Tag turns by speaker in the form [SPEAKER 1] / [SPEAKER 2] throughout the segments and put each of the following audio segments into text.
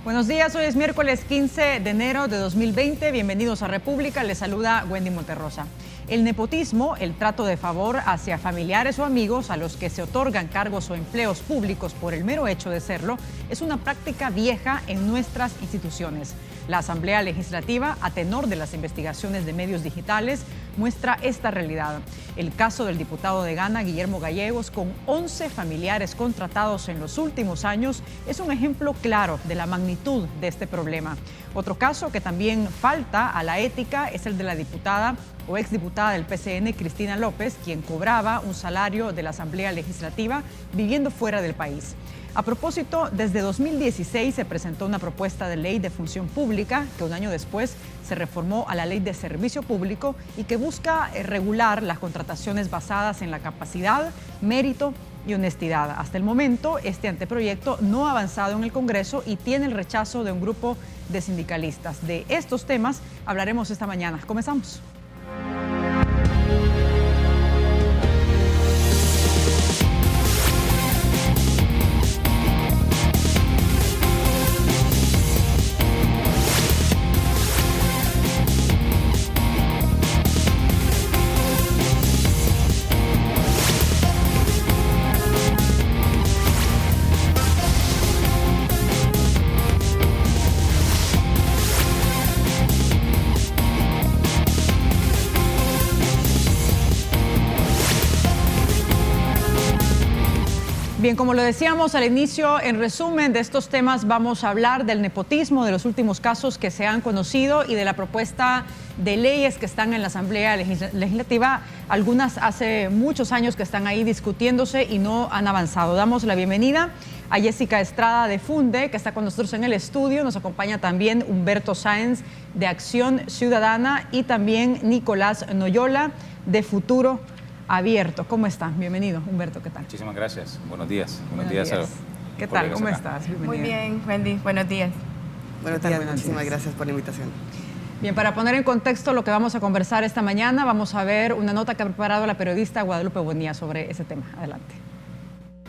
[SPEAKER 1] Buenos días, hoy es miércoles 15 de enero de 2020. Bienvenidos a República, les saluda Wendy Monterrosa. El nepotismo, el trato de favor hacia familiares o amigos a los que se otorgan cargos o empleos públicos por el mero hecho de serlo, es una práctica vieja en nuestras instituciones. La Asamblea Legislativa, a tenor de las investigaciones de medios digitales, muestra esta realidad. El caso del diputado de Ghana, Guillermo Gallegos, con 11 familiares contratados en los últimos años, es un ejemplo claro de la magnitud de este problema. Otro caso que también falta a la ética es el de la diputada o exdiputada del PCN, Cristina López, quien cobraba un salario de la Asamblea Legislativa viviendo fuera del país. A propósito, desde 2016 se presentó una propuesta de ley de función pública que un año después se reformó a la ley de servicio público y que busca regular las contrataciones basadas en la capacidad, mérito y honestidad. Hasta el momento, este anteproyecto no ha avanzado en el Congreso y tiene el rechazo de un grupo de sindicalistas. De estos temas hablaremos esta mañana. Comenzamos. Bien, como lo decíamos al inicio, en resumen de estos temas vamos a hablar del nepotismo, de los últimos casos que se han conocido y de la propuesta de leyes que están en la Asamblea Legislativa. Algunas hace muchos años que están ahí discutiéndose y no han avanzado. Damos la bienvenida a Jessica Estrada de Funde, que está con nosotros en el estudio. Nos acompaña también Humberto Sáenz de Acción Ciudadana y también Nicolás Noyola de Futuro Abierto. ¿Cómo están? Bienvenido, Humberto, ¿qué tal?
[SPEAKER 2] Muchísimas gracias. Buenos días.
[SPEAKER 1] Buenos días. ¿Qué tal? ¿Cómo estás? Bienvenido.
[SPEAKER 3] Muy bien, Wendy. Buenos días.
[SPEAKER 4] Buenos días, muchísimas gracias por la invitación.
[SPEAKER 1] Bien, para poner en contexto lo que vamos a conversar esta mañana, vamos a ver una nota que ha preparado la periodista Guadalupe Bonilla sobre ese tema. Adelante.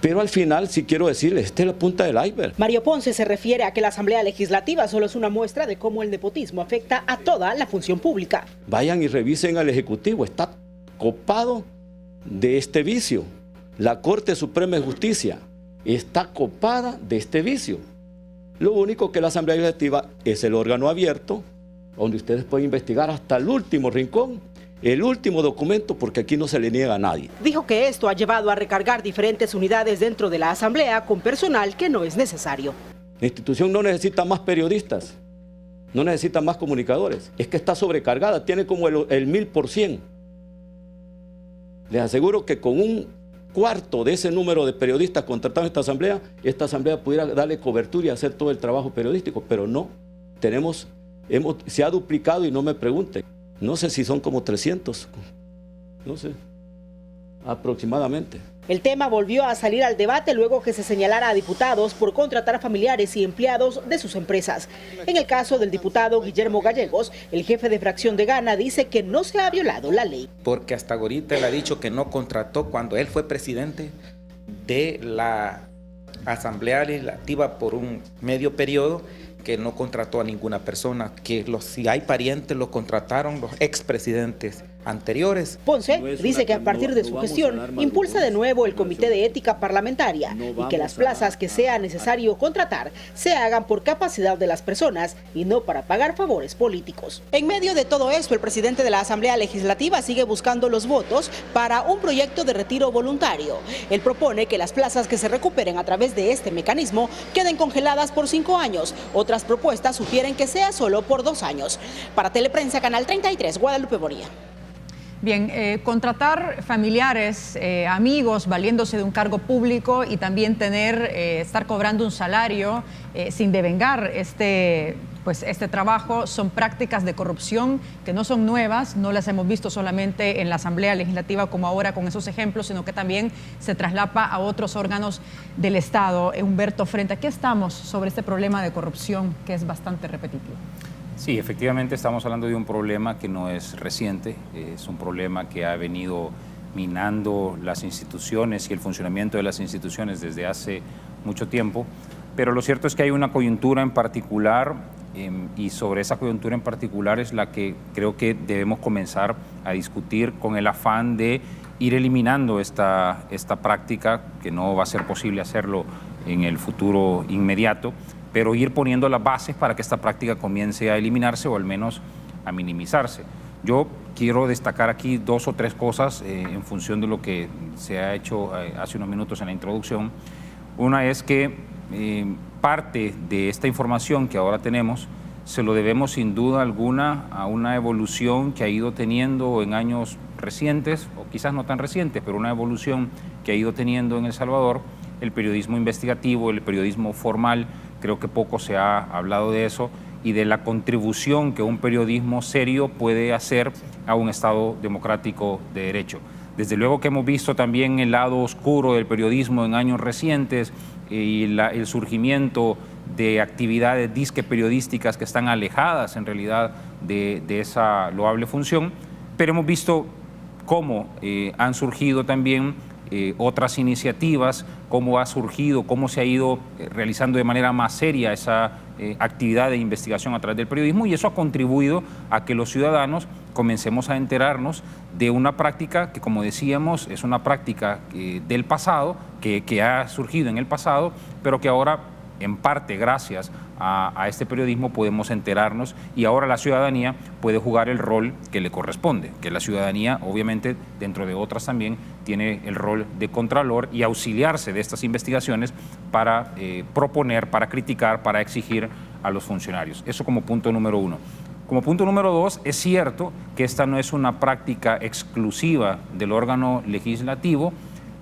[SPEAKER 5] Pero al final, sí quiero decirles, esta es la punta del iceberg.
[SPEAKER 6] Mario Ponce se refiere a que la Asamblea Legislativa solo es una muestra de cómo el nepotismo afecta a toda la función pública.
[SPEAKER 5] Vayan y revisen al Ejecutivo, está copado de este vicio. La Corte Suprema de Justicia está copada de este vicio. Lo único que la Asamblea Legislativa es el órgano abierto, donde ustedes pueden investigar hasta el último rincón, el último documento, porque aquí no se le niega a nadie.
[SPEAKER 6] Dijo que esto ha llevado a recargar diferentes unidades dentro de la Asamblea con personal que no es necesario.
[SPEAKER 5] La institución no necesita más periodistas, no necesita más comunicadores, es que está sobrecargada, tiene como el 1000%. Les aseguro que con un cuarto de ese número de periodistas contratados en esta asamblea pudiera darle cobertura y hacer todo el trabajo periodístico, pero no. Se ha duplicado y no me pregunten. No sé si son como 300, no sé, aproximadamente.
[SPEAKER 6] El tema volvió a salir al debate luego que se señalara a diputados por contratar a familiares y empleados de sus empresas. En el caso del diputado Guillermo Gallegos, el jefe de fracción de Ghana dice que no se ha violado la ley.
[SPEAKER 7] Porque hasta ahorita él ha dicho que no contrató cuando él fue presidente de la Asamblea Legislativa por un medio periodo, que no contrató a ninguna persona, que si hay parientes los contrataron los expresidentes anteriores.
[SPEAKER 6] Ponce dice que a partir de su gestión impulsa de nuevo el Comité de Ética Parlamentaria y que las plazas que sea necesario contratar se hagan por capacidad de las personas y no para pagar favores políticos. En medio de todo esto, el presidente de la Asamblea Legislativa sigue buscando los votos para un proyecto de retiro voluntario. Él propone que las plazas que se recuperen a través de este mecanismo queden congeladas por 5 años. Otras propuestas sugieren que sea solo por 2 años. Para Teleprensa, Canal 33, Guadalupe Bonilla.
[SPEAKER 1] Bien, contratar familiares, amigos, valiéndose de un cargo público y también estar cobrando un salario sin devengar este trabajo son prácticas de corrupción que no son nuevas, no las hemos visto solamente en la Asamblea Legislativa como ahora con esos ejemplos, sino que también se traslapa a otros órganos del Estado. Humberto, frente a qué estamos sobre este problema de corrupción que es bastante repetitivo.
[SPEAKER 2] Sí, efectivamente estamos hablando de un problema que no es reciente, es un problema que ha venido minando las instituciones y el funcionamiento de las instituciones desde hace mucho tiempo, pero lo cierto es que hay una coyuntura en particular y sobre esa coyuntura en particular es la que creo que debemos comenzar a discutir con el afán de ir eliminando esta práctica, que no va a ser posible hacerlo en el futuro inmediato, pero ir poniendo las bases para que esta práctica comience a eliminarse o al menos a minimizarse. Yo quiero destacar aquí 2 o 3 cosas en función de lo que se ha hecho hace unos minutos en la introducción. Una es que parte de esta información que ahora tenemos se lo debemos sin duda alguna a una evolución que ha ido teniendo en años recientes, o quizás no tan recientes, pero una evolución que ha ido teniendo en El Salvador, el periodismo investigativo, el periodismo formal. Creo que poco se ha hablado de eso y de la contribución que un periodismo serio puede hacer a un Estado democrático de derecho. Desde luego que hemos visto también el lado oscuro del periodismo en años recientes y el surgimiento de actividades disque periodísticas que están alejadas en realidad de esa loable función, pero hemos visto cómo han surgido también otras iniciativas, cómo ha surgido, cómo se ha ido realizando de manera más seria esa actividad de investigación a través del periodismo, y eso ha contribuido a que los ciudadanos comencemos a enterarnos de una práctica que, como decíamos, es una práctica del pasado, que ha surgido en el pasado, pero que ahora, en parte gracias a este periodismo, podemos enterarnos, y ahora la ciudadanía puede jugar el rol que le corresponde, que la ciudadanía, obviamente, dentro de otras también, tiene el rol de contralor y auxiliarse de estas investigaciones para proponer, para criticar, para exigir a los funcionarios. Eso como punto número 1. Como punto número 2, es cierto que esta no es una práctica exclusiva del órgano legislativo,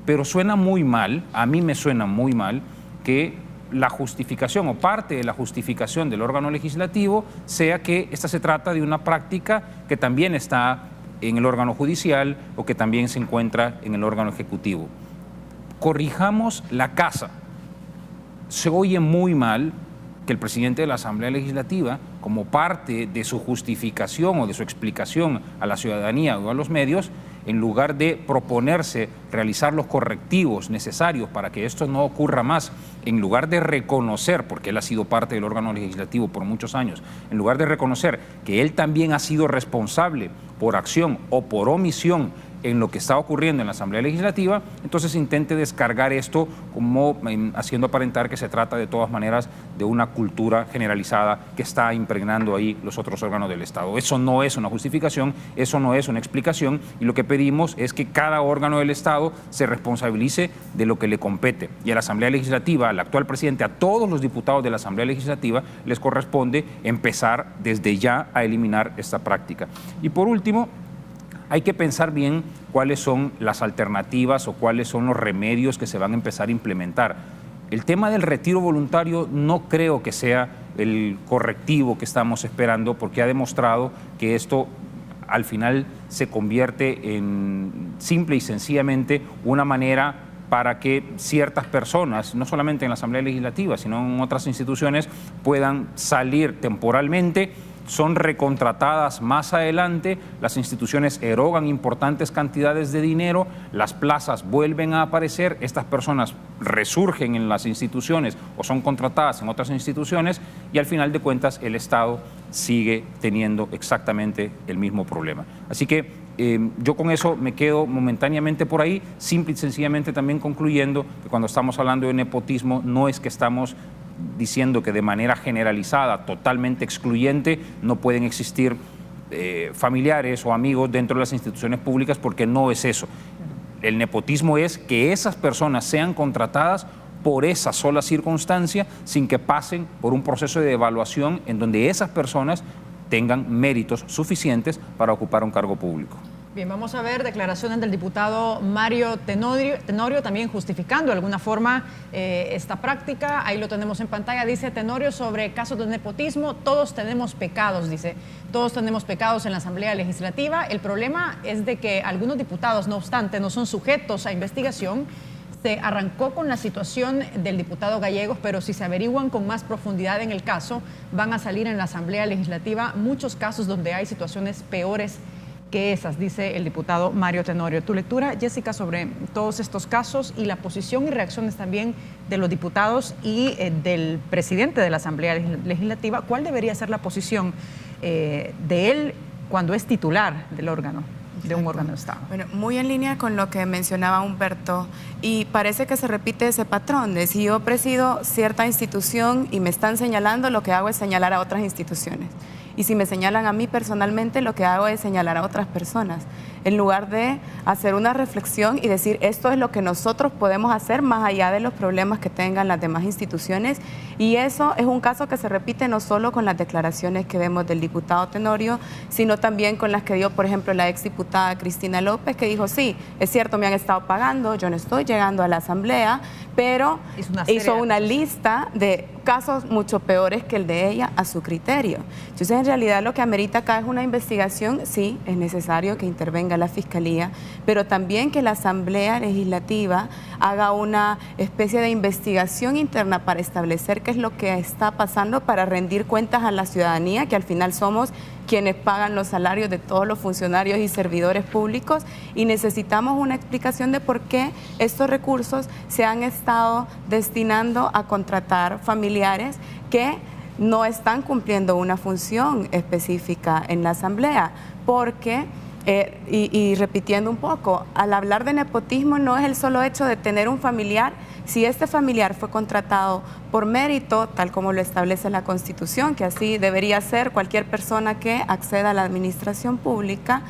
[SPEAKER 2] pero suena muy mal, a mí me suena muy mal, que la justificación o parte de la justificación del órgano legislativo sea que esta se trata de una práctica que también está en el órgano judicial o que también se encuentra en el órgano ejecutivo. Corrijamos la casa. Se oye muy mal que el presidente de la Asamblea Legislativa, como parte de su justificación o de su explicación a la ciudadanía o a los medios, en lugar de proponerse realizar los correctivos necesarios para que esto no ocurra más, en lugar de reconocer, porque él ha sido parte del órgano legislativo por muchos años, en lugar de reconocer que él también ha sido responsable por acción o por omisión en lo que está ocurriendo en la Asamblea Legislativa, entonces intente descargar esto como haciendo aparentar que se trata de todas maneras de una cultura generalizada que está impregnando ahí los otros órganos del Estado. Eso no es una justificación, eso no es una explicación, y lo que pedimos es que cada órgano del Estado se responsabilice de lo que le compete. Y a la Asamblea Legislativa, al actual presidente, a todos los diputados de la Asamblea Legislativa les corresponde empezar desde ya a eliminar esta práctica. Y por último, hay que pensar bien cuáles son las alternativas o cuáles son los remedios que se van a empezar a implementar. El tema del retiro voluntario no creo que sea el correctivo que estamos esperando, porque ha demostrado que esto al final se convierte en simple y sencillamente una manera para que ciertas personas, no solamente en la Asamblea Legislativa, sino en otras instituciones, puedan salir temporalmente. Son recontratadas más adelante, las instituciones erogan importantes cantidades de dinero, las plazas vuelven a aparecer, estas personas resurgen en las instituciones o son contratadas en otras instituciones, y al final de cuentas el Estado sigue teniendo exactamente el mismo problema. Así que yo con eso me quedo momentáneamente por ahí, simple y sencillamente también concluyendo que cuando estamos hablando de nepotismo no es que estamos diciendo que de manera generalizada, totalmente excluyente, no pueden existir familiares o amigos dentro de las instituciones públicas, porque no es eso. El nepotismo es que esas personas sean contratadas por esa sola circunstancia sin que pasen por un proceso de evaluación en donde esas personas tengan méritos suficientes para ocupar un cargo público.
[SPEAKER 1] Bien, vamos a ver declaraciones del diputado Mario Tenorio, también justificando de alguna forma esta práctica. Ahí lo tenemos en pantalla. Dice Tenorio sobre casos de nepotismo: todos tenemos pecados, dice. Todos tenemos pecados en la Asamblea Legislativa. El problema es de que algunos diputados, no obstante, no son sujetos a investigación. Se arrancó con la situación del diputado Gallegos, pero si se averiguan con más profundidad en el caso, van a salir en la Asamblea Legislativa muchos casos donde hay situaciones peores que esas, dice el diputado Mario Tenorio. Tu lectura, Jessica, sobre todos estos casos y la posición y reacciones también de los diputados y del presidente de la Asamblea Legislativa. ¿Cuál debería ser la posición de él cuando es titular del órgano, de un órgano de Estado?
[SPEAKER 3] Bueno, muy en línea con lo que mencionaba Humberto, y parece que se repite ese patrón de si yo presido cierta institución y me están señalando, lo que hago es señalar a otras instituciones. Y si me señalan a mí personalmente, lo que hago es señalar a otras personas, en lugar de hacer una reflexión y decir esto es lo que nosotros podemos hacer más allá de los problemas que tengan las demás instituciones. Y eso es un caso que se repite no solo con las declaraciones que vemos del diputado Tenorio, sino también con las que dio, por ejemplo, la exdiputada Cristina López, que dijo, sí, es cierto, me han estado pagando, yo no estoy llegando a la Asamblea, pero hizo una lista de casos mucho peores que el de ella a su criterio. Entonces, en realidad lo que amerita acá es una investigación. Sí, es necesario que intervenga la Fiscalía, pero también que la Asamblea Legislativa haga una especie de investigación interna para establecer qué es lo que está pasando, para rendir cuentas a la ciudadanía, que al final somos quienes pagan los salarios de todos los funcionarios y servidores públicos, y necesitamos una explicación de por qué estos recursos se han estado destinando a contratar familiares que no están cumpliendo una función específica en la Asamblea, porque, y repitiendo un poco, al hablar de nepotismo no es el solo hecho de tener un familiar. Si este familiar fue contratado por mérito, tal como lo establece la Constitución, que así debería ser cualquier persona que acceda a la administración pública,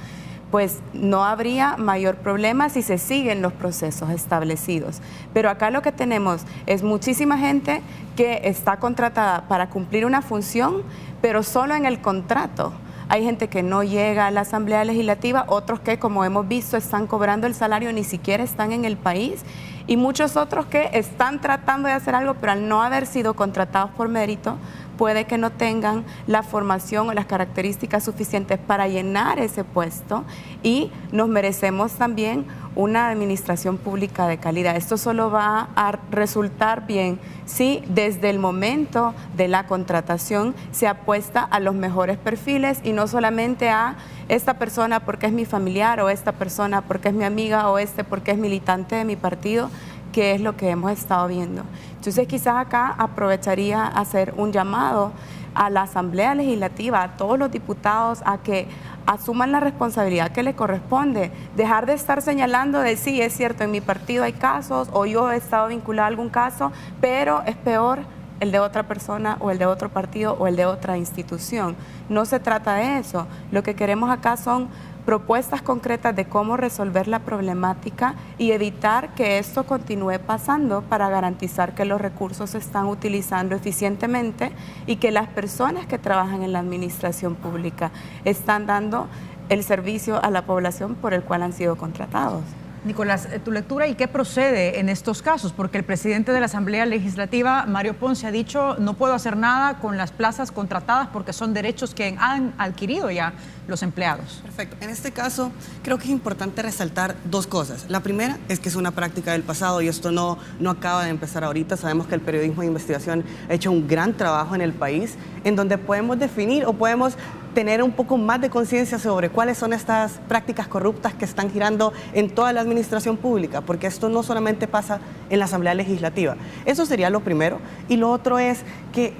[SPEAKER 3] pues no habría mayor problema si se siguen los procesos establecidos. Pero acá lo que tenemos es muchísima gente que está contratada para cumplir una función, pero solo en el contrato. Hay gente que no llega a la Asamblea Legislativa, otros que, como hemos visto, están cobrando el salario, ni siquiera están en el país, y muchos otros que están tratando de hacer algo, pero al no haber sido contratados por mérito, puede que no tengan la formación o las características suficientes para llenar ese puesto, y nos merecemos también una administración pública de calidad. Esto solo va a resultar bien si desde el momento de la contratación se apuesta a los mejores perfiles y no solamente a esta persona porque es mi familiar, o esta persona porque es mi amiga, o este porque es militante de mi partido, que es lo que hemos estado viendo. Entonces, quizás acá aprovecharía hacer un llamado a la Asamblea Legislativa, a todos los diputados, a que asuman la responsabilidad que le corresponde, dejar de estar señalando de sí, es cierto, en mi partido hay casos, o yo he estado vinculado a algún caso, pero es peor el de otra persona, o el de otro partido, o el de otra institución. No se trata de eso. Lo que queremos acá son propuestas concretas de cómo resolver la problemática y evitar que esto continúe pasando, para garantizar que los recursos se están utilizando eficientemente y que las personas que trabajan en la administración pública están dando el servicio a la población por el cual han sido contratados.
[SPEAKER 1] Nicolás, tu lectura y qué procede en estos casos, porque el presidente de la Asamblea Legislativa, Mario Ponce, ha dicho no puedo hacer nada con las plazas contratadas porque son derechos que han adquirido ya los empleados.
[SPEAKER 4] Perfecto. En este caso, creo que es importante resaltar dos cosas. La primera es que es una práctica del pasado y esto no acaba de empezar ahorita. Sabemos que el periodismo de investigación ha hecho un gran trabajo en el país, en donde podemos definir o podemos tener un poco más de conciencia sobre cuáles son estas prácticas corruptas que están girando en toda la administración pública, porque esto no solamente pasa en la Asamblea Legislativa. Eso sería lo primero. Y lo otro es que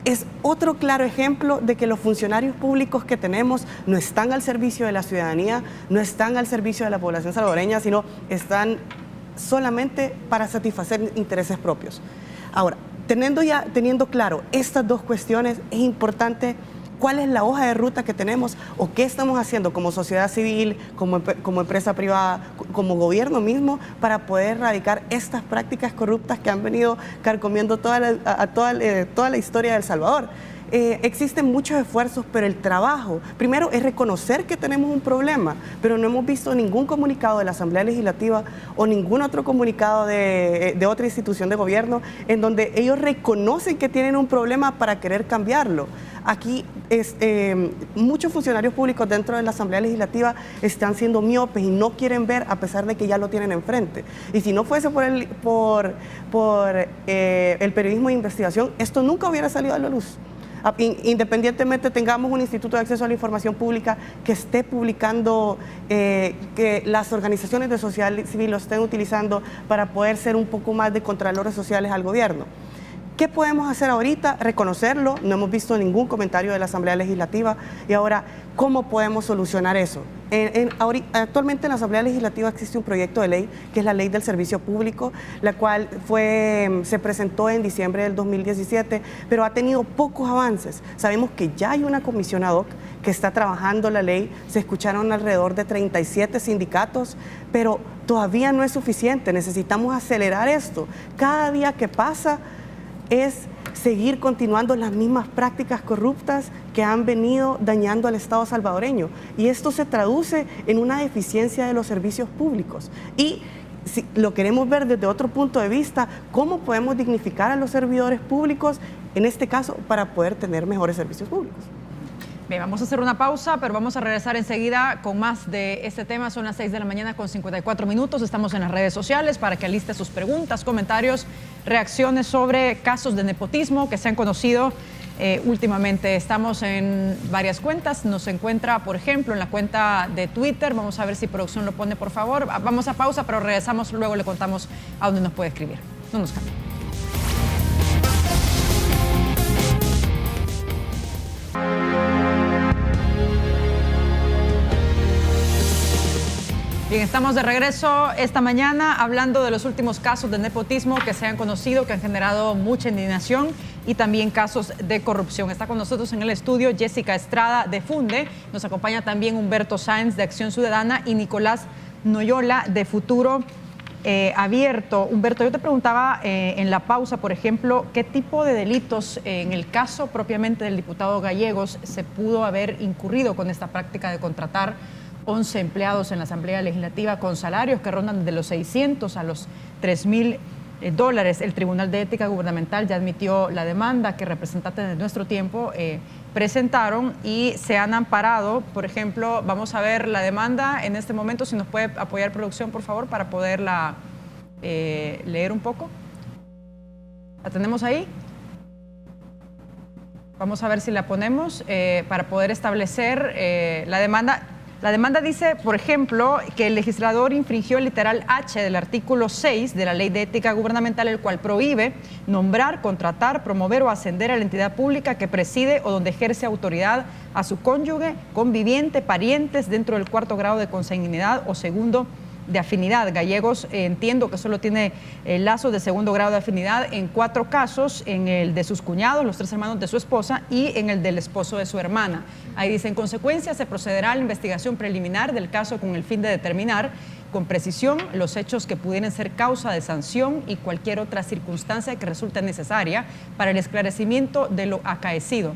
[SPEAKER 4] es otro claro ejemplo de que los funcionarios públicos que tenemos no están al servicio de la ciudadanía, no están al servicio de la población salvadoreña, sino están solamente para satisfacer intereses propios. Ahora, teniendo claro estas dos cuestiones, es importante cuál es la hoja de ruta que tenemos o qué estamos haciendo como sociedad civil, como empresa privada, como gobierno mismo, para poder erradicar estas prácticas corruptas que han venido carcomiendo toda la historia de El Salvador. Existen muchos esfuerzos, pero el trabajo, primero, es reconocer que tenemos un problema, pero no hemos visto ningún comunicado de la Asamblea Legislativa o ningún otro comunicado de otra institución de gobierno en donde ellos reconocen que tienen un problema para querer cambiarlo. Aquí muchos funcionarios públicos dentro de la Asamblea Legislativa están siendo miopes y no quieren ver, a pesar de que ya lo tienen enfrente. Y si no fuese por el periodismo de investigación, esto nunca hubiera salido a la luz. Independientemente tengamos un Instituto de Acceso a la Información Pública que esté publicando, que las organizaciones de sociedad civil lo estén utilizando para poder ser un poco más de contralores sociales al gobierno. ¿Qué podemos hacer ahorita? Reconocerlo, no hemos visto ningún comentario de la Asamblea Legislativa y ahora, ¿cómo podemos solucionar eso? Actualmente en la Asamblea Legislativa existe un proyecto de ley, que es la Ley del Servicio Público, la cual se presentó en diciembre del 2017, pero ha tenido pocos avances. Sabemos que ya hay una comisión ad hoc que está trabajando la ley, se escucharon alrededor de 37 sindicatos, pero todavía no es suficiente, necesitamos acelerar esto. Cada día que pasa es seguir continuando las mismas prácticas corruptas que han venido dañando al Estado salvadoreño. Y esto se traduce en una deficiencia de los servicios públicos. Y si lo queremos ver desde otro punto de vista, ¿cómo podemos dignificar a los servidores públicos, en este caso, para poder tener mejores servicios públicos?
[SPEAKER 1] Bien, vamos a hacer una pausa, pero vamos a regresar enseguida con más de este tema. Son las 6 de la mañana con 54 minutos. Estamos en las redes sociales para que aliste sus preguntas, comentarios, reacciones sobre casos de nepotismo que se han conocido últimamente. Estamos en varias cuentas. Nos encuentra, por ejemplo, en la cuenta de Twitter. Vamos a ver si producción lo pone, por favor. Vamos a pausa, pero regresamos. Luego le contamos a dónde nos puede escribir. No nos cambie. Bien, estamos de regreso esta mañana hablando de los últimos casos de nepotismo que se han conocido, que han generado mucha indignación y también casos de corrupción. Está con nosotros en el estudio Jessica Estrada de Funde, nos acompaña también Humberto Sáenz de Acción Ciudadana y Nicolás Noyola de Futuro Abierto. Humberto, yo te preguntaba en la pausa, por ejemplo, ¿qué tipo de delitos en el caso propiamente del diputado Gallegos se pudo haber incurrido con esta práctica de contratar 11 empleados en la Asamblea Legislativa con salarios que rondan de los 600 a los $3,000? El Tribunal de Ética Gubernamental ya admitió la demanda que representantes de Nuestro Tiempo presentaron y se han amparado. Por ejemplo, vamos a ver la demanda en este momento, si nos puede apoyar producción, por favor, para poderla leer un poco. ¿La tenemos ahí? Vamos a ver si la ponemos para poder establecer la demanda. La demanda dice, por ejemplo, que el legislador infringió el literal H del artículo 6 de la Ley de Ética Gubernamental, el cual prohíbe nombrar, contratar, promover o ascender a la entidad pública que preside o donde ejerce autoridad a su cónyuge, conviviente, parientes dentro del 4º grado de consanguinidad o segundo de afinidad. Gallegos entiendo que solo tiene lazos de 2º grado de afinidad en 4 casos, en el de sus cuñados, los 3 hermanos de su esposa y en el del esposo de su hermana. Ahí dice, en consecuencia se procederá a la investigación preliminar del caso con el fin de determinar con precisión los hechos que pudieran ser causa de sanción y cualquier otra circunstancia que resulte necesaria para el esclarecimiento de lo acaecido.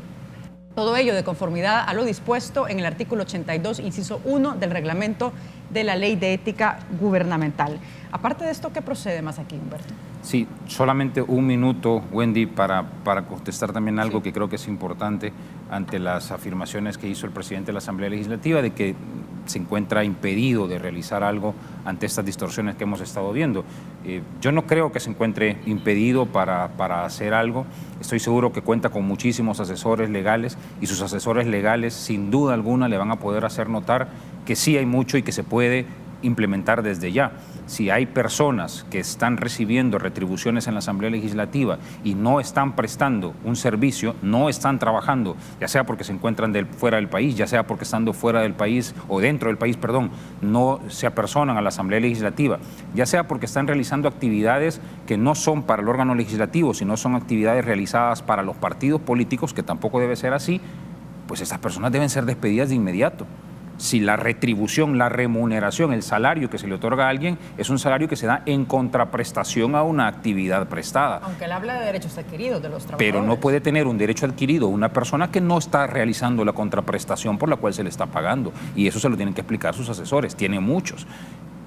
[SPEAKER 1] Todo ello de conformidad a lo dispuesto en el artículo 82, inciso 1 del reglamento de la Ley de Ética Gubernamental. Aparte de esto, ¿qué procede más aquí, Humberto?
[SPEAKER 2] Sí, solamente un minuto, Wendy, para contestar también algo que creo que es importante ante las afirmaciones que hizo el presidente de la Asamblea Legislativa de que se encuentra impedido de realizar algo ante estas distorsiones que hemos estado viendo. Yo no creo que se encuentre impedido para hacer algo. Estoy seguro que cuenta con muchísimos asesores legales y sus asesores legales sin duda alguna le van a poder hacer notar que sí hay mucho y que se puede implementar desde ya. Si hay personas que están recibiendo retribuciones en la Asamblea Legislativa y no están prestando un servicio, no están trabajando, ya sea porque se encuentran fuera del país, ya sea porque estando fuera del país o dentro del país, perdón, no se apersonan a la Asamblea Legislativa, ya sea porque están realizando actividades que no son para el órgano legislativo, sino son actividades realizadas para los partidos políticos, que tampoco debe ser así, pues esas personas deben ser despedidas de inmediato. Si la retribución, la remuneración, el salario que se le otorga a alguien es un salario que se da en contraprestación a una actividad prestada.
[SPEAKER 1] Aunque él habla de derechos adquiridos de los trabajadores.
[SPEAKER 2] Pero no puede tener un derecho adquirido una persona que no está realizando la contraprestación por la cual se le está pagando. Y eso se lo tienen que explicar sus asesores, tiene muchos.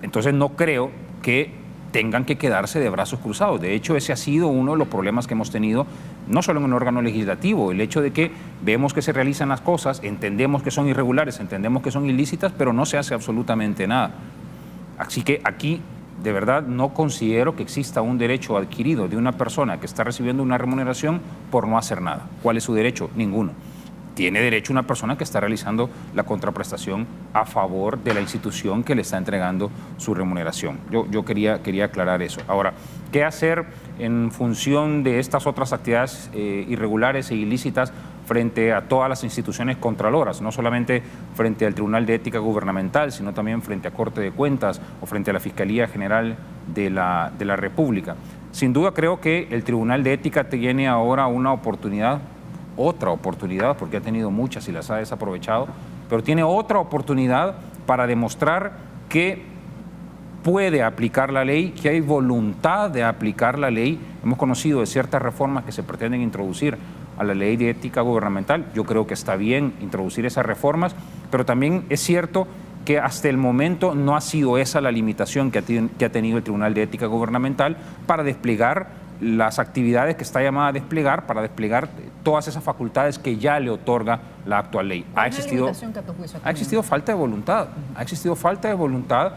[SPEAKER 2] Entonces no creo que tengan que quedarse de brazos cruzados. De hecho, ese ha sido uno de los problemas que hemos tenido, no solo en el órgano legislativo, el hecho de que vemos que se realizan las cosas, entendemos que son irregulares, entendemos que son ilícitas, pero no se hace absolutamente nada. Así que aquí de verdad no considero que exista un derecho adquirido de una persona que está recibiendo una remuneración por no hacer nada. ¿Cuál es su derecho? Ninguno. Tiene derecho una persona que está realizando la contraprestación a favor de la institución que le está entregando su remuneración. Yo quería aclarar eso. Ahora, ¿qué hacer en función de estas otras actividades irregulares e ilícitas frente a todas las instituciones contraloras? No solamente frente al Tribunal de Ética Gubernamental, sino también frente a Corte de Cuentas o frente a la Fiscalía General de la República. Sin duda creo que el Tribunal de Ética tiene ahora una oportunidad, otra oportunidad, porque ha tenido muchas y las ha desaprovechado, pero tiene otra oportunidad para demostrar que puede aplicar la ley, que hay voluntad de aplicar la ley. Hemos conocido de ciertas reformas que se pretenden introducir a la ley de ética gubernamental. Yo creo que está bien introducir esas reformas, pero también es cierto que hasta el momento no ha sido esa la limitación que ha tenido el Tribunal de Ética Gubernamental para desplegar las actividades que está llamada a desplegar, para desplegar todas esas facultades que ya le otorga la actual ley. Ha existido falta de voluntad, ha existido falta de voluntad,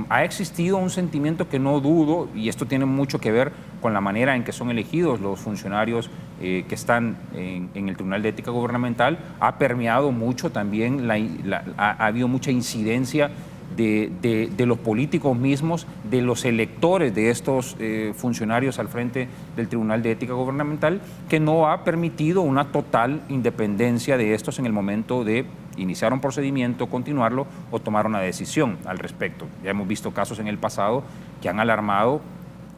[SPEAKER 2] ha existido un sentimiento que no dudo, y esto tiene mucho que ver con la manera en que son elegidos los funcionarios que están en el Tribunal de Ética Gubernamental. Ha permeado mucho también, ha habido mucha incidencia de los políticos mismos, de los electores de estos funcionarios al frente del Tribunal de Ética Gubernamental, que no ha permitido una total independencia de estos en el momento de iniciar un procedimiento, continuarlo o tomar una decisión al respecto. Ya hemos visto casos en el pasado que han alarmado,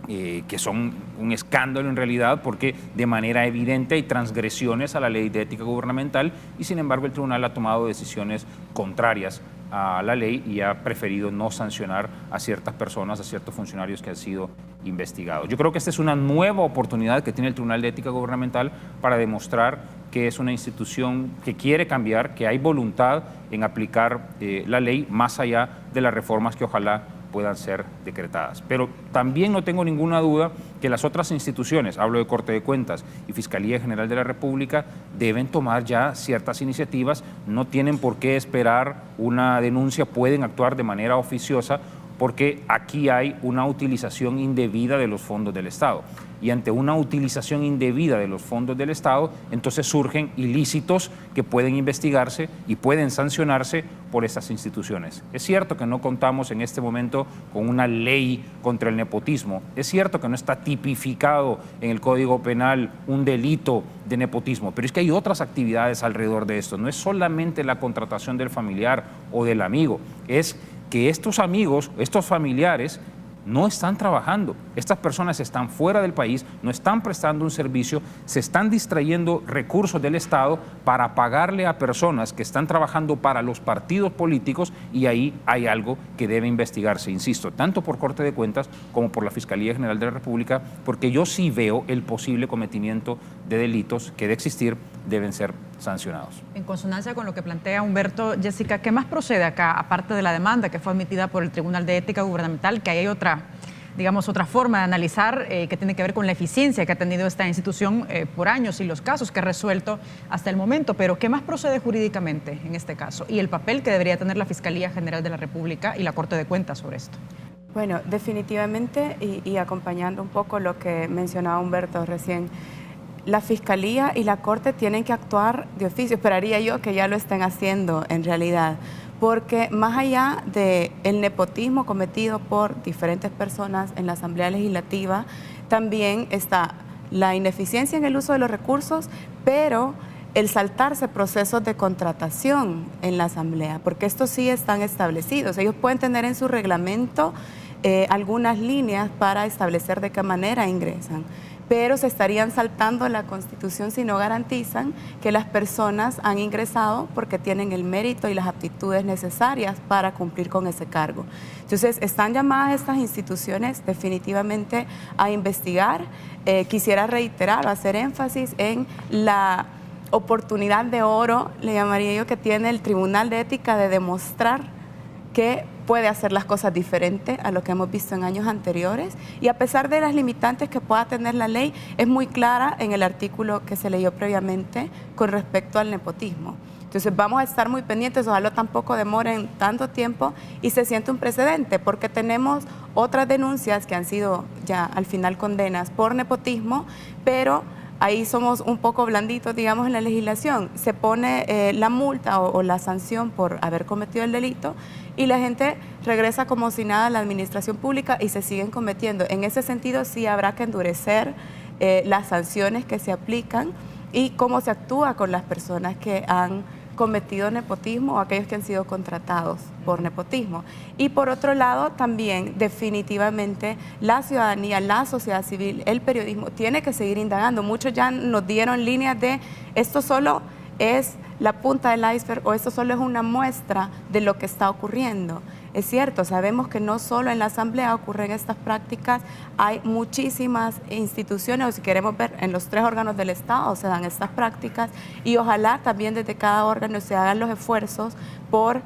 [SPEAKER 2] que son un escándalo en realidad, porque de manera evidente hay transgresiones a la ley de ética gubernamental y sin embargo el tribunal ha tomado decisiones contrarias a la ley y ha preferido no sancionar a ciertas personas, a ciertos funcionarios que han sido investigados. Yo creo que esta es una nueva oportunidad que tiene el Tribunal de Ética Gubernamental para demostrar que es una institución que quiere cambiar, que hay voluntad en aplicar la ley más allá de las reformas que ojalá puedan ser decretadas. Pero también no tengo ninguna duda que las otras instituciones, hablo de Corte de Cuentas y Fiscalía General de la República, deben tomar ya ciertas iniciativas, no tienen por qué esperar una denuncia, pueden actuar de manera oficiosa, porque aquí hay una utilización indebida de los fondos del Estado. Y ante una utilización indebida de los fondos del Estado, entonces surgen ilícitos que pueden investigarse y pueden sancionarse por estas instituciones. Es cierto que no contamos en este momento con una ley contra el nepotismo. Es cierto que no está tipificado en el Código Penal un delito de nepotismo, pero es que hay otras actividades alrededor de esto. No es solamente la contratación del familiar o del amigo, es que estos amigos, estos familiares, no están trabajando. Estas personas están fuera del país, no están prestando un servicio, se están distrayendo recursos del Estado para pagarle a personas que están trabajando para los partidos políticos, y ahí hay algo que debe investigarse, insisto, tanto por Corte de Cuentas como por la Fiscalía General de la República, porque yo sí veo el posible cometimiento de delitos que de existir deben ser sancionados.
[SPEAKER 1] En consonancia con lo que plantea Humberto, Jessica, ¿qué más procede acá, aparte de la demanda que fue admitida por el Tribunal de Ética Gubernamental, que hay otra forma de analizar que tiene que ver con la eficiencia que ha tenido esta institución por años y los casos que ha resuelto hasta el momento? Pero ¿qué más procede jurídicamente en este caso? Y el papel que debería tener la Fiscalía General de la República y la Corte de Cuentas sobre esto.
[SPEAKER 3] Bueno, definitivamente, y acompañando un poco lo que mencionaba Humberto recién, la Fiscalía y la Corte tienen que actuar de oficio. Esperaría yo que ya lo estén haciendo en realidad, porque más allá del nepotismo cometido por diferentes personas en la Asamblea Legislativa, también está la ineficiencia en el uso de los recursos, pero el saltarse procesos de contratación en la Asamblea, porque estos sí están establecidos. Ellos pueden tener en su reglamento algunas líneas para establecer de qué manera ingresan, pero se estarían saltando la Constitución si no garantizan que las personas han ingresado porque tienen el mérito y las aptitudes necesarias para cumplir con ese cargo. Entonces, están llamadas estas instituciones definitivamente a investigar. Quisiera reiterar o hacer énfasis en la oportunidad de oro, le llamaría yo, que tiene el Tribunal de Ética de demostrar que puede hacer las cosas diferentes a lo que hemos visto en años anteriores, y a pesar de las limitantes que pueda tener la ley, es muy clara en el artículo que se leyó previamente con respecto al nepotismo. Entonces vamos a estar muy pendientes, ojalá tampoco demoren tanto tiempo y se siente un precedente, porque tenemos otras denuncias que han sido ya al final condenas por nepotismo, pero ahí somos un poco blanditos, digamos, en la legislación. Se pone la multa o la sanción por haber cometido el delito y la gente regresa como si nada a la administración pública y se siguen cometiendo. En ese sentido sí habrá que endurecer las sanciones que se aplican y cómo se actúa con las personas que han cometido nepotismo o aquellos que han sido contratados por nepotismo. Y por otro lado, también definitivamente la ciudadanía, la sociedad civil, el periodismo tiene que seguir indagando. Muchos ya nos dieron líneas de esto solo es la punta del iceberg o esto solo es una muestra de lo que está ocurriendo. Es cierto, sabemos que no solo en la Asamblea ocurren estas prácticas, hay muchísimas instituciones, o si queremos ver, en los 3 órganos del Estado se dan estas prácticas y ojalá también desde cada órgano se hagan los esfuerzos por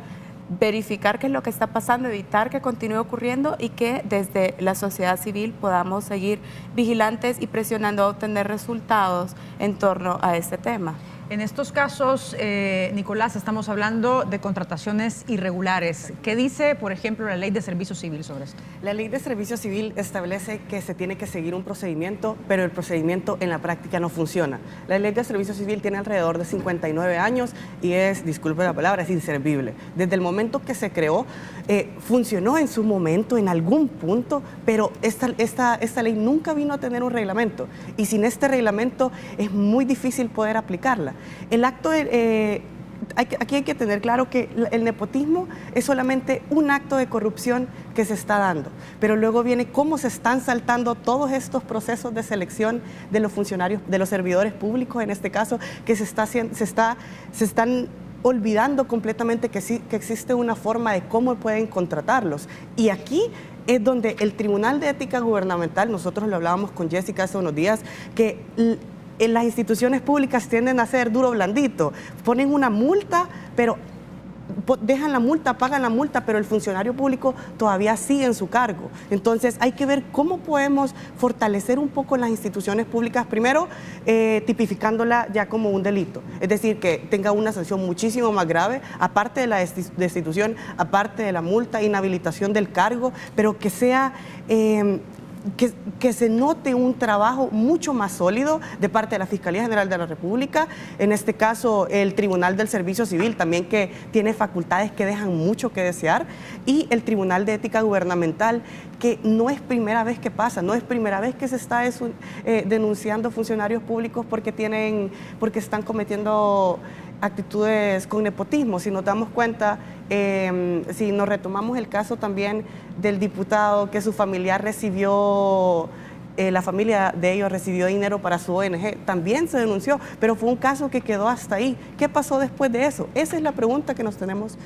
[SPEAKER 3] verificar qué es lo que está pasando, evitar que continúe ocurriendo y que desde la sociedad civil podamos seguir vigilantes y presionando a obtener resultados en torno a este tema.
[SPEAKER 1] En estos casos, Nicolás, estamos hablando de contrataciones irregulares. ¿Qué dice, por ejemplo, la Ley de Servicio Civil sobre esto?
[SPEAKER 4] La Ley de Servicio Civil establece que se tiene que seguir un procedimiento, pero el procedimiento en la práctica no funciona. La Ley de Servicio Civil tiene alrededor de 59 años y es, disculpe la palabra, es inservible. Desde el momento que se creó, funcionó en su momento, en algún punto, pero esta ley nunca vino a tener un reglamento y sin este reglamento es muy difícil poder aplicarla. El acto aquí hay que tener claro que el nepotismo es solamente un acto de corrupción que se está dando, pero luego viene cómo se están saltando todos estos procesos de selección de los funcionarios, de los servidores públicos en este caso, que se están olvidando completamente que existe una forma de cómo pueden contratarlos. Y aquí es donde el Tribunal de Ética Gubernamental, nosotros lo hablábamos con Jessica hace unos días, que en las instituciones públicas tienden a ser duro blandito, ponen una multa, pero dejan la multa, pagan la multa, pero el funcionario público todavía sigue en su cargo. Entonces hay que ver cómo podemos fortalecer un poco las instituciones públicas, primero tipificándola ya como un delito, es decir, que tenga una sanción muchísimo más grave, aparte de la destitución, aparte de la multa, inhabilitación del cargo, pero que sea... Que se note un trabajo mucho más sólido de parte de la Fiscalía General de la República, en este caso el Tribunal del Servicio Civil también, que tiene facultades que dejan mucho que desear, y el Tribunal de Ética Gubernamental, que no es primera vez que pasa, no es primera vez que se está denunciando funcionarios públicos porque están cometiendo actitudes con nepotismo. Si nos damos cuenta, si nos retomamos el caso también del diputado que su familiar recibió, la familia de ellos recibió dinero para su ONG, también se denunció, pero fue un caso que quedó hasta ahí. ¿Qué pasó después de eso? Esa es la pregunta que nos tenemos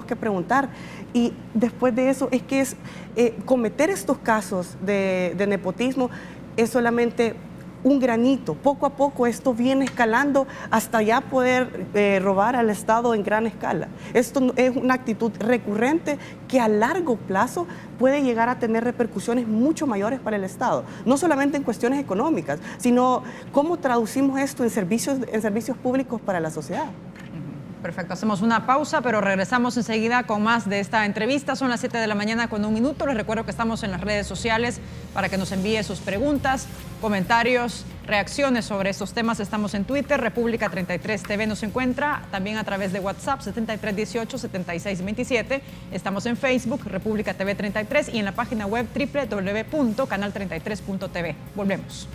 [SPEAKER 4] que preguntar. Y después de eso es que cometer estos casos de nepotismo es solamente un granito. Poco a poco esto viene escalando hasta ya poder robar al Estado en gran escala. Esto es una actitud recurrente que a largo plazo puede llegar a tener repercusiones mucho mayores para el Estado. No solamente en cuestiones económicas, sino cómo traducimos esto en servicios públicos para la sociedad.
[SPEAKER 1] Perfecto, hacemos una pausa, pero regresamos enseguida con más de esta entrevista. Son las 7 de la mañana con 1 minuto. Les recuerdo que estamos en las redes sociales para que nos envíe sus preguntas, comentarios, reacciones sobre estos temas. Estamos en Twitter, República 33 TV nos encuentra, también a través de WhatsApp 7318-7627. Estamos en Facebook, República TV 33, y en la página web www.canal33.tv. Volvemos.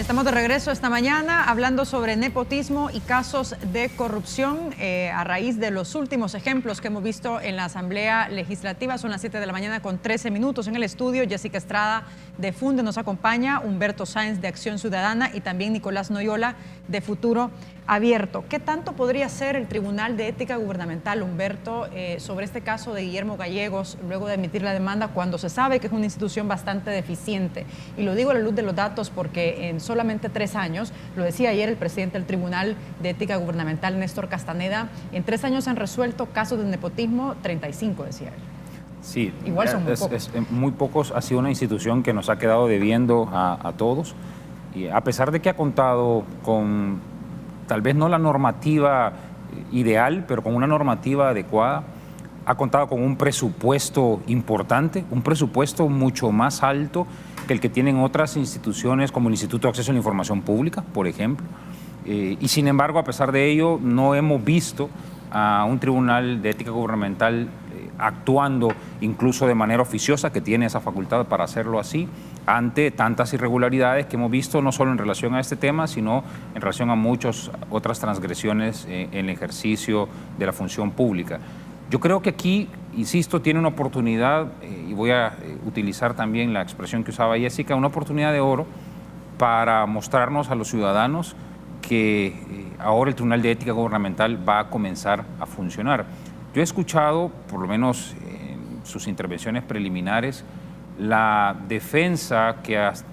[SPEAKER 1] Estamos de regreso esta mañana hablando sobre nepotismo y casos de corrupción a raíz de los últimos ejemplos que hemos visto en la Asamblea Legislativa. Son las 7 de la mañana con 13 minutos en el estudio. Jessica Estrada de Funde nos acompaña, Humberto Sáenz de Acción Ciudadana y también Nicolás Noyola de Futuro Abierto. ¿Qué tanto podría hacer el Tribunal de Ética Gubernamental, Humberto, sobre este caso de Guillermo Gallegos luego de emitir la demanda cuando se sabe que es una institución bastante deficiente? Y lo digo a la luz de los datos porque en solamente 3 años, lo decía ayer el presidente del Tribunal de Ética Gubernamental, Néstor Castaneda, en 3 años han resuelto casos de nepotismo 35, decía él.
[SPEAKER 2] Sí,
[SPEAKER 1] igual son muy pocos.
[SPEAKER 2] Muy pocos. Ha sido una institución que nos ha quedado debiendo a todos, y a pesar de que ha contado con tal vez no la normativa ideal, pero con una normativa adecuada, ha contado con un presupuesto importante, un presupuesto mucho más alto que el que tienen otras instituciones como el Instituto de Acceso a la Información Pública, por ejemplo. Y sin embargo, a pesar de ello, no hemos visto a un Tribunal de Ética Gubernamental actuando incluso de manera oficiosa, que tiene esa facultad para hacerlo así, ante tantas irregularidades que hemos visto, no solo en relación a este tema, sino en relación a muchas otras transgresiones en el ejercicio de la función pública. Yo creo que aquí, insisto, tiene una oportunidad, y voy a utilizar también la expresión que usaba Jessica, una oportunidad de oro para mostrarnos a los ciudadanos que ahora el Tribunal de Ética Gubernamental va a comenzar a funcionar. Yo he escuchado, por lo menos en sus intervenciones preliminares, la defensa que hasta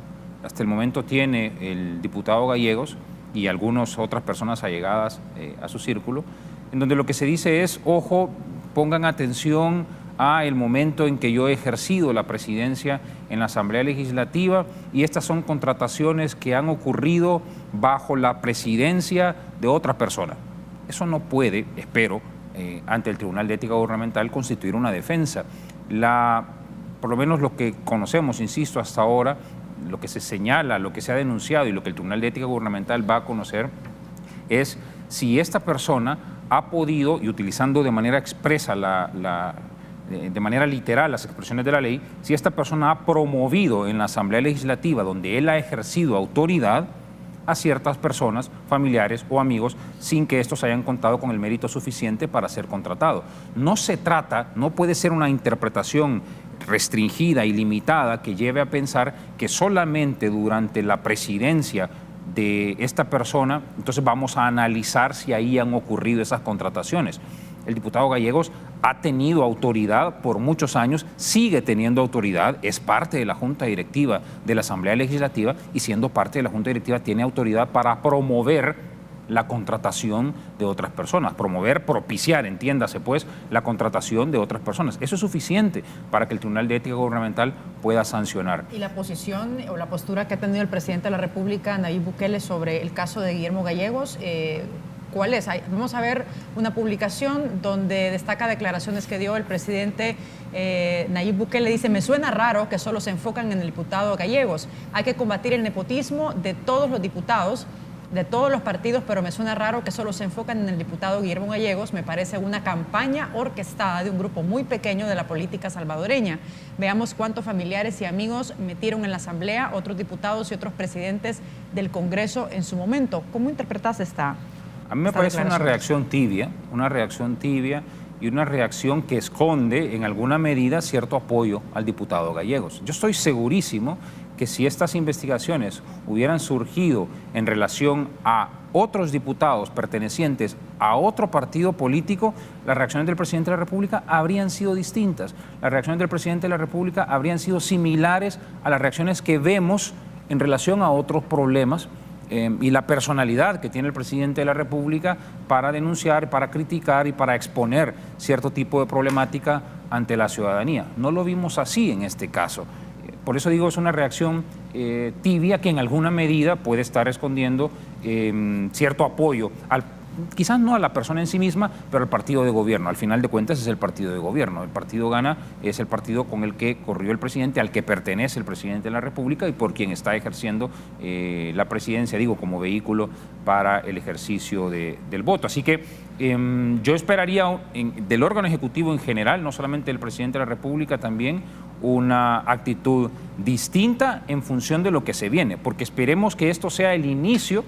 [SPEAKER 2] el momento tiene el diputado Gallegos y algunas otras personas allegadas a su círculo, en donde lo que se dice es, ojo, pongan atención a el momento en que yo he ejercido la presidencia en la Asamblea Legislativa y estas son contrataciones que han ocurrido bajo la presidencia de otra persona. Eso no puede, espero, ante el Tribunal de Ética Gubernamental constituir una defensa. Por lo menos lo que conocemos, insisto, hasta ahora, lo que se señala, lo que se ha denunciado y lo que el Tribunal de Ética Gubernamental va a conocer es si esta persona ha podido, y utilizando de manera expresa, de manera literal las expresiones de la ley, si esta persona ha promovido en la Asamblea Legislativa, donde él ha ejercido autoridad, a ciertas personas, familiares o amigos, sin que estos hayan contado con el mérito suficiente para ser contratado. No se trata, no puede ser una interpretación restringida y limitada que lleve a pensar que solamente durante la presidencia de esta persona, entonces vamos a analizar si ahí han ocurrido esas contrataciones. El diputado Gallegos ha tenido autoridad por muchos años, sigue teniendo autoridad, es parte de la Junta Directiva de la Asamblea Legislativa y siendo parte de la Junta Directiva tiene autoridad para promover la contratación de otras personas, propiciar, entiéndase pues, la contratación de otras personas. Eso es suficiente para que el Tribunal de Ética Gubernamental pueda sancionar.
[SPEAKER 1] ¿Y la posición o la postura que ha tenido el presidente de la República, Nayib Bukele, sobre el caso de Guillermo Gallegos? ¿Cuál es? Vamos a ver una publicación donde destaca declaraciones que dio el presidente Nayib Bukele. Dice, me suena raro que solo se enfocan en el diputado Gallegos. Hay que combatir el nepotismo de todos los diputados, de todos los partidos, pero me suena raro que solo se enfocan en el diputado Guillermo Gallegos. Me parece una campaña orquestada de un grupo muy pequeño de la política salvadoreña. Veamos cuántos familiares y amigos metieron en la Asamblea, otros diputados y otros presidentes del Congreso en su momento. ¿Cómo interpretas esta?
[SPEAKER 2] A mí me parece una reacción tibia y una reacción que esconde en alguna medida cierto apoyo al diputado Gallegos. Yo estoy segurísimo que si estas investigaciones hubieran surgido en relación a otros diputados pertenecientes a otro partido político, las reacciones del presidente de la República habrían sido distintas. Las reacciones del presidente de la República habrían sido similares a las reacciones que vemos en relación a otros problemas y la personalidad que tiene el presidente de la República para denunciar, para criticar y para exponer cierto tipo de problemática ante la ciudadanía. No lo vimos así en este caso. Por eso digo, es una reacción tibia que en alguna medida puede estar escondiendo cierto apoyo quizás no a la persona en sí misma, pero al partido de gobierno. Al final de cuentas es el partido de gobierno. El partido Gana es el partido con el que corrió el presidente, al que pertenece el presidente de la República y por quien está ejerciendo la presidencia, digo, como vehículo para el ejercicio del voto. Así que yo esperaría del órgano ejecutivo en general, no solamente del presidente de la República, también una actitud distinta en función de lo que se viene, porque esperemos que esto sea el inicio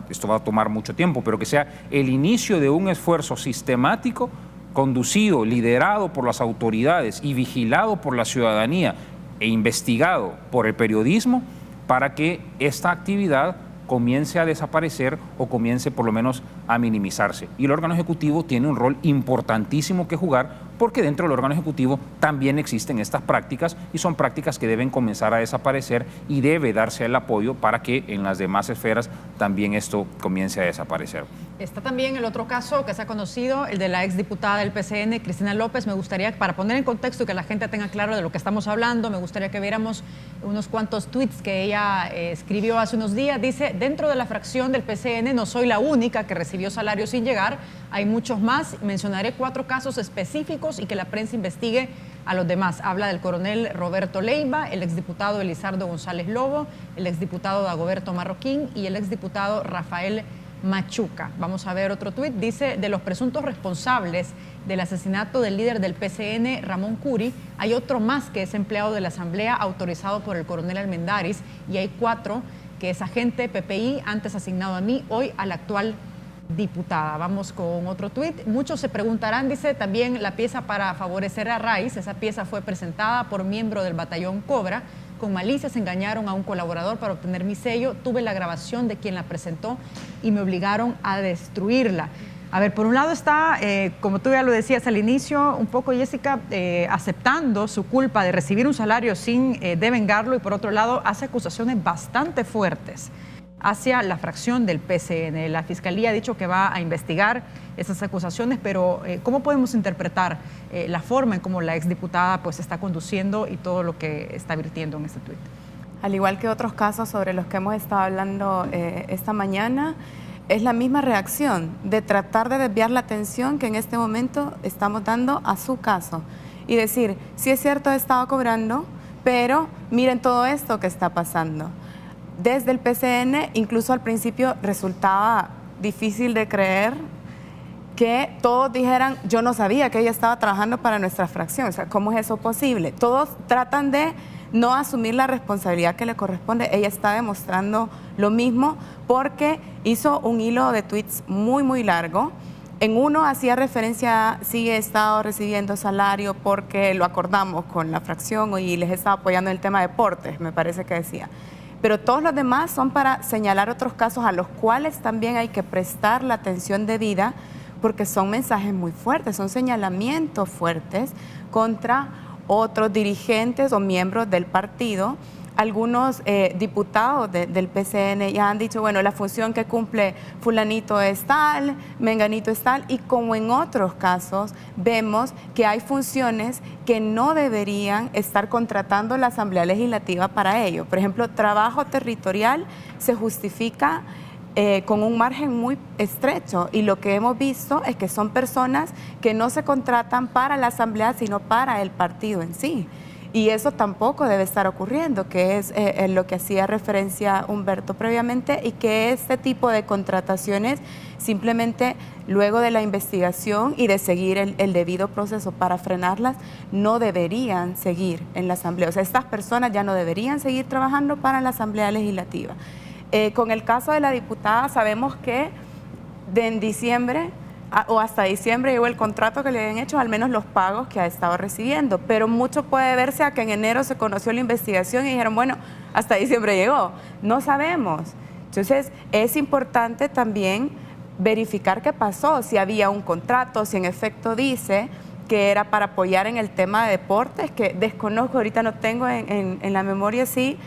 [SPEAKER 2] esto va a tomar mucho tiempo, pero que sea el inicio de un esfuerzo sistemático, conducido, liderado por las autoridades y vigilado por la ciudadanía e investigado por el periodismo, para que esta actividad comience a desaparecer o comience por lo menos a minimizarse. Y el órgano ejecutivo tiene un rol importantísimo que jugar, porque dentro del órgano ejecutivo también existen estas prácticas y son prácticas que deben comenzar a desaparecer y debe darse el apoyo para que en las demás esferas también esto comience a desaparecer.
[SPEAKER 1] Está también el otro caso que se ha conocido, el de la exdiputada del PCN, Cristina López. Me gustaría, para poner en contexto y que la gente tenga claro de lo que estamos hablando, me gustaría que viéramos unos cuantos tweets que ella escribió hace unos días. Dice: dentro de la fracción del PCN no soy la única que recibió salario sin llegar, hay muchos más. Mencionaré 4 casos específicos y que la prensa investigue a los demás. Habla del coronel Roberto Leiva, el exdiputado Elizardo González Lobo, el exdiputado Dagoberto Marroquín y el exdiputado Rafael Machuca. Vamos a ver otro tuit. Dice: de los presuntos responsables del asesinato del líder del PCN, Ramón Curi, hay otro más que es empleado de la Asamblea autorizado por el coronel Almendaris, y hay 4 que es agente PPI, antes asignado a mí, hoy a la actual diputada. Vamos con otro tuit. Muchos se preguntarán, dice, también la pieza para favorecer a Raiz. Esa pieza fue presentada por miembro del batallón Cobra. Con malicia se engañaron a un colaborador para obtener mi sello. Tuve la grabación de quien la presentó y me obligaron a destruirla. A ver, por un lado está, como tú ya lo decías al inicio, un poco Jessica, aceptando su culpa de recibir un salario sin devengarlo, y por otro lado hace acusaciones bastante fuertes hacia la fracción del PCN. La Fiscalía ha dicho que va a investigar esas acusaciones, pero ¿cómo podemos interpretar la forma en cómo la exdiputada pues está conduciendo y todo lo que está virtiendo en este tuit?
[SPEAKER 3] Al igual que otros casos sobre los que hemos estado hablando esta mañana, es la misma reacción de tratar de desviar la atención que en este momento estamos dando a su caso y decir: sí es cierto, he estado cobrando, pero miren todo esto que está pasando. Desde el PCN, incluso al principio resultaba difícil de creer que todos dijeran: yo no sabía que ella estaba trabajando para nuestra fracción. O sea, ¿cómo es eso posible? Todos tratan de no asumir la responsabilidad que le corresponde. Ella está demostrando lo mismo porque hizo un hilo de tweets muy, muy largo. En uno hacía referencia a: sí he estado recibiendo salario porque lo acordamos con la fracción y les estaba apoyando en el tema de deportes, me parece que decía. Pero todos los demás son para señalar otros casos a los cuales también hay que prestar la atención debida, porque son mensajes muy fuertes, son señalamientos fuertes contra otros dirigentes o miembros del partido. Algunos diputados del PCN ya han dicho: bueno, la función que cumple fulanito es tal, menganito es tal, y como en otros casos vemos que hay funciones que no deberían estar contratando la Asamblea Legislativa para ello. Por ejemplo, trabajo territorial se justifica con un margen muy estrecho, y lo que hemos visto es que son personas que no se contratan para la Asamblea, sino para el partido en sí. Y eso tampoco debe estar ocurriendo, que es lo que hacía referencia Humberto previamente, y que este tipo de contrataciones simplemente luego de la investigación y de seguir el debido proceso para frenarlas, no deberían seguir en la Asamblea. O sea, estas personas ya no deberían seguir trabajando para la Asamblea Legislativa. Con el caso de la diputada, sabemos que en diciembre o hasta diciembre llegó el contrato que le habían hecho, al menos los pagos que ha estado recibiendo, pero mucho puede verse a que en enero se conoció la investigación y dijeron: bueno, hasta diciembre llegó. No sabemos. Entonces es importante también verificar qué pasó, si había un contrato, si en efecto dice que era para apoyar en el tema de deportes, que desconozco, ahorita no tengo en la memoria si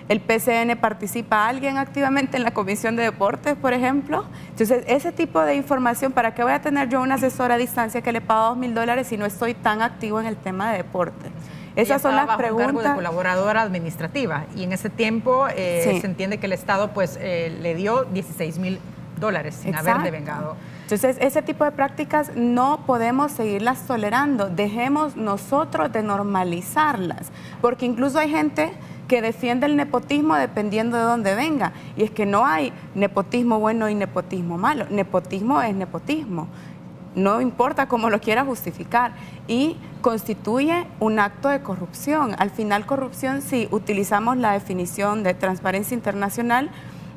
[SPEAKER 3] el PCN participa alguien activamente en la Comisión de Deportes, por ejemplo. Entonces, ese tipo de información, ¿para qué voy a tener yo una asesora a distancia que le pago $2,000 si no estoy tan activo en el tema de deportes? Esas son las preguntas.
[SPEAKER 1] Cargo de colaboradora administrativa, y en ese tiempo se entiende que el Estado pues le dio $16,000 sin haber devengado.
[SPEAKER 3] Entonces, ese tipo de prácticas no podemos seguirlas tolerando. Dejemos nosotros de normalizarlas, porque incluso hay gente que defiende el nepotismo dependiendo de dónde venga. Y es que no hay nepotismo bueno y nepotismo malo. Nepotismo es nepotismo. no importa cómo lo quiera justificar, y constituye un acto de corrupción. Al final, corrupción, si utilizamos la definición de Transparencia Internacional,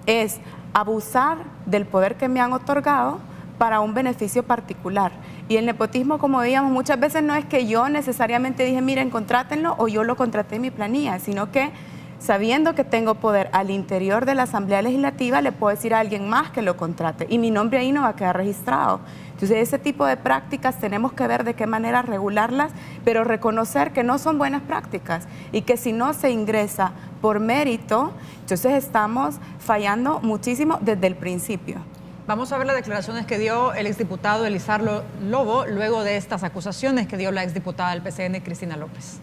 [SPEAKER 3] es abusar del poder que me han otorgado para un beneficio particular. Y el nepotismo, como digamos, muchas veces no es que yo necesariamente dije, miren, contrátenlo, o yo lo contraté en mi planilla, sino que sabiendo que tengo poder al interior de la Asamblea Legislativa, le puedo decir a alguien más que lo contrate y mi nombre ahí no va a quedar registrado. Entonces, ese tipo de prácticas tenemos que ver de qué manera regularlas, pero reconocer que no son buenas prácticas y que si no se ingresa por mérito, entonces estamos fallando muchísimo desde el principio.
[SPEAKER 1] Vamos a ver las declaraciones que dio el exdiputado Elizardo Lobo luego de estas acusaciones que dio la exdiputada del PCN, Cristina López.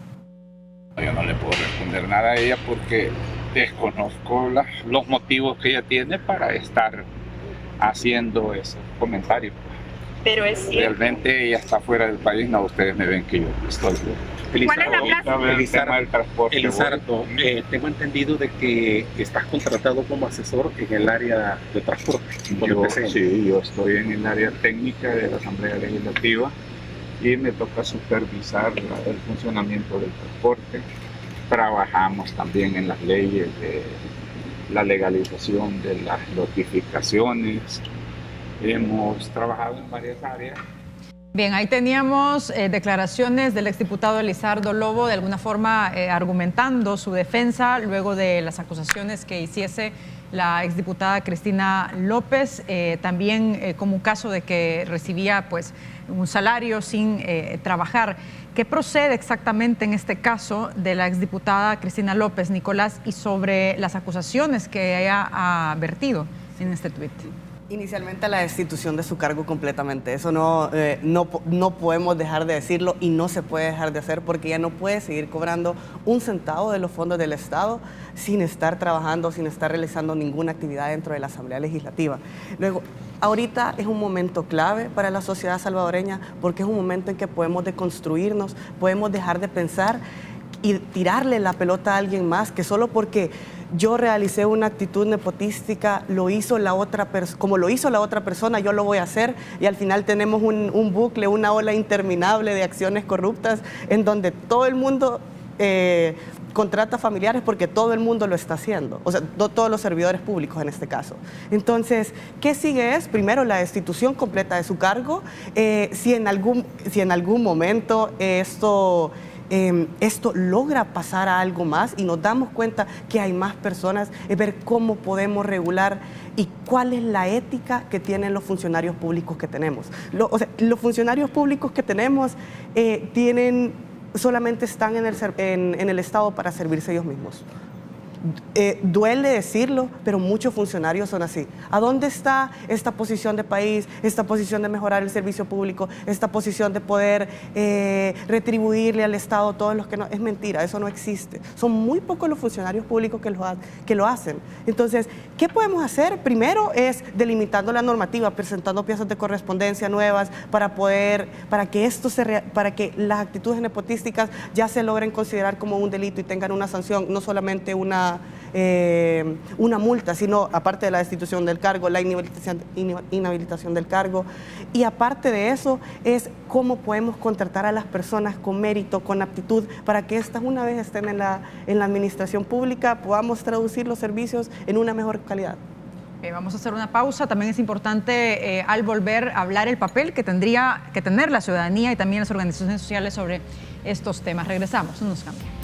[SPEAKER 8] Yo no le puedo responder nada a ella porque desconozco los motivos que ella tiene para estar haciendo esos comentarios.
[SPEAKER 9] Pero es cierto.
[SPEAKER 8] Realmente ella está fuera del país, no, ustedes me ven que yo estoy.
[SPEAKER 9] ¿Cuál es la plaza?
[SPEAKER 10] Elizardo, tengo entendido de que estás contratado como asesor en el área de transporte.
[SPEAKER 8] Yo estoy en el área técnica de la Asamblea Legislativa y me toca supervisar el funcionamiento del transporte. Trabajamos también en las leyes de la legalización de las notificaciones. Hemos trabajado en varias áreas.
[SPEAKER 1] Bien, ahí teníamos declaraciones del exdiputado Elizardo Lobo, de alguna forma argumentando su defensa luego de las acusaciones que hiciese la exdiputada Cristina López, también como un caso de que recibía pues un salario sin trabajar. ¿Qué procede exactamente en este caso de la exdiputada Cristina López, Nicolás, y sobre las acusaciones que ella ha vertido en este tuit?
[SPEAKER 4] Inicialmente la destitución de su cargo completamente. Eso no podemos dejar de decirlo y no se puede dejar de hacer porque ella no puede seguir cobrando un centavo de los fondos del Estado sin estar trabajando, sin estar realizando ninguna actividad dentro de la Asamblea Legislativa. Luego, ahorita es un momento clave para la sociedad salvadoreña porque es un momento en que podemos deconstruirnos, podemos dejar de pensar y tirarle la pelota a alguien más, que solo porque yo realicé una actitud nepotística, como lo hizo la otra persona, yo lo voy a hacer, y al final tenemos un bucle, una ola interminable de acciones corruptas en donde todo el mundo contrata familiares porque todo el mundo lo está haciendo, o sea, todos los servidores públicos en este caso. Entonces, ¿qué sigue? Es primero la destitución completa de su cargo. Si en algún momento esto logra pasar a algo más y nos damos cuenta que hay más personas, es ver cómo podemos regular y cuál es la ética que tienen los funcionarios públicos que tenemos. Los funcionarios públicos que tenemos solamente están en el Estado para servirse ellos mismos. Duele decirlo, pero muchos funcionarios son así. ¿A dónde está esta posición de país, esta posición de mejorar el servicio público, esta posición de poder retribuirle al Estado todos los que no? Es mentira, eso no existe. Son muy pocos los funcionarios públicos que lo hacen. Entonces, ¿qué podemos hacer? Primero es delimitando la normativa, presentando piezas de correspondencia nuevas para que las actitudes nepotísticas ya se logren considerar como un delito y tengan una sanción, no solamente una multa, sino aparte de la destitución del cargo, la inhabilitación del cargo. Y aparte de eso es cómo podemos contratar a las personas con mérito, con aptitud, para que estas, una vez estén en la administración pública, podamos traducir los servicios en una mejor calidad.
[SPEAKER 1] Vamos a hacer una pausa. También es importante al volver a hablar el papel que tendría que tener la ciudadanía y también las organizaciones sociales sobre estos temas. Regresamos, no nos cambien.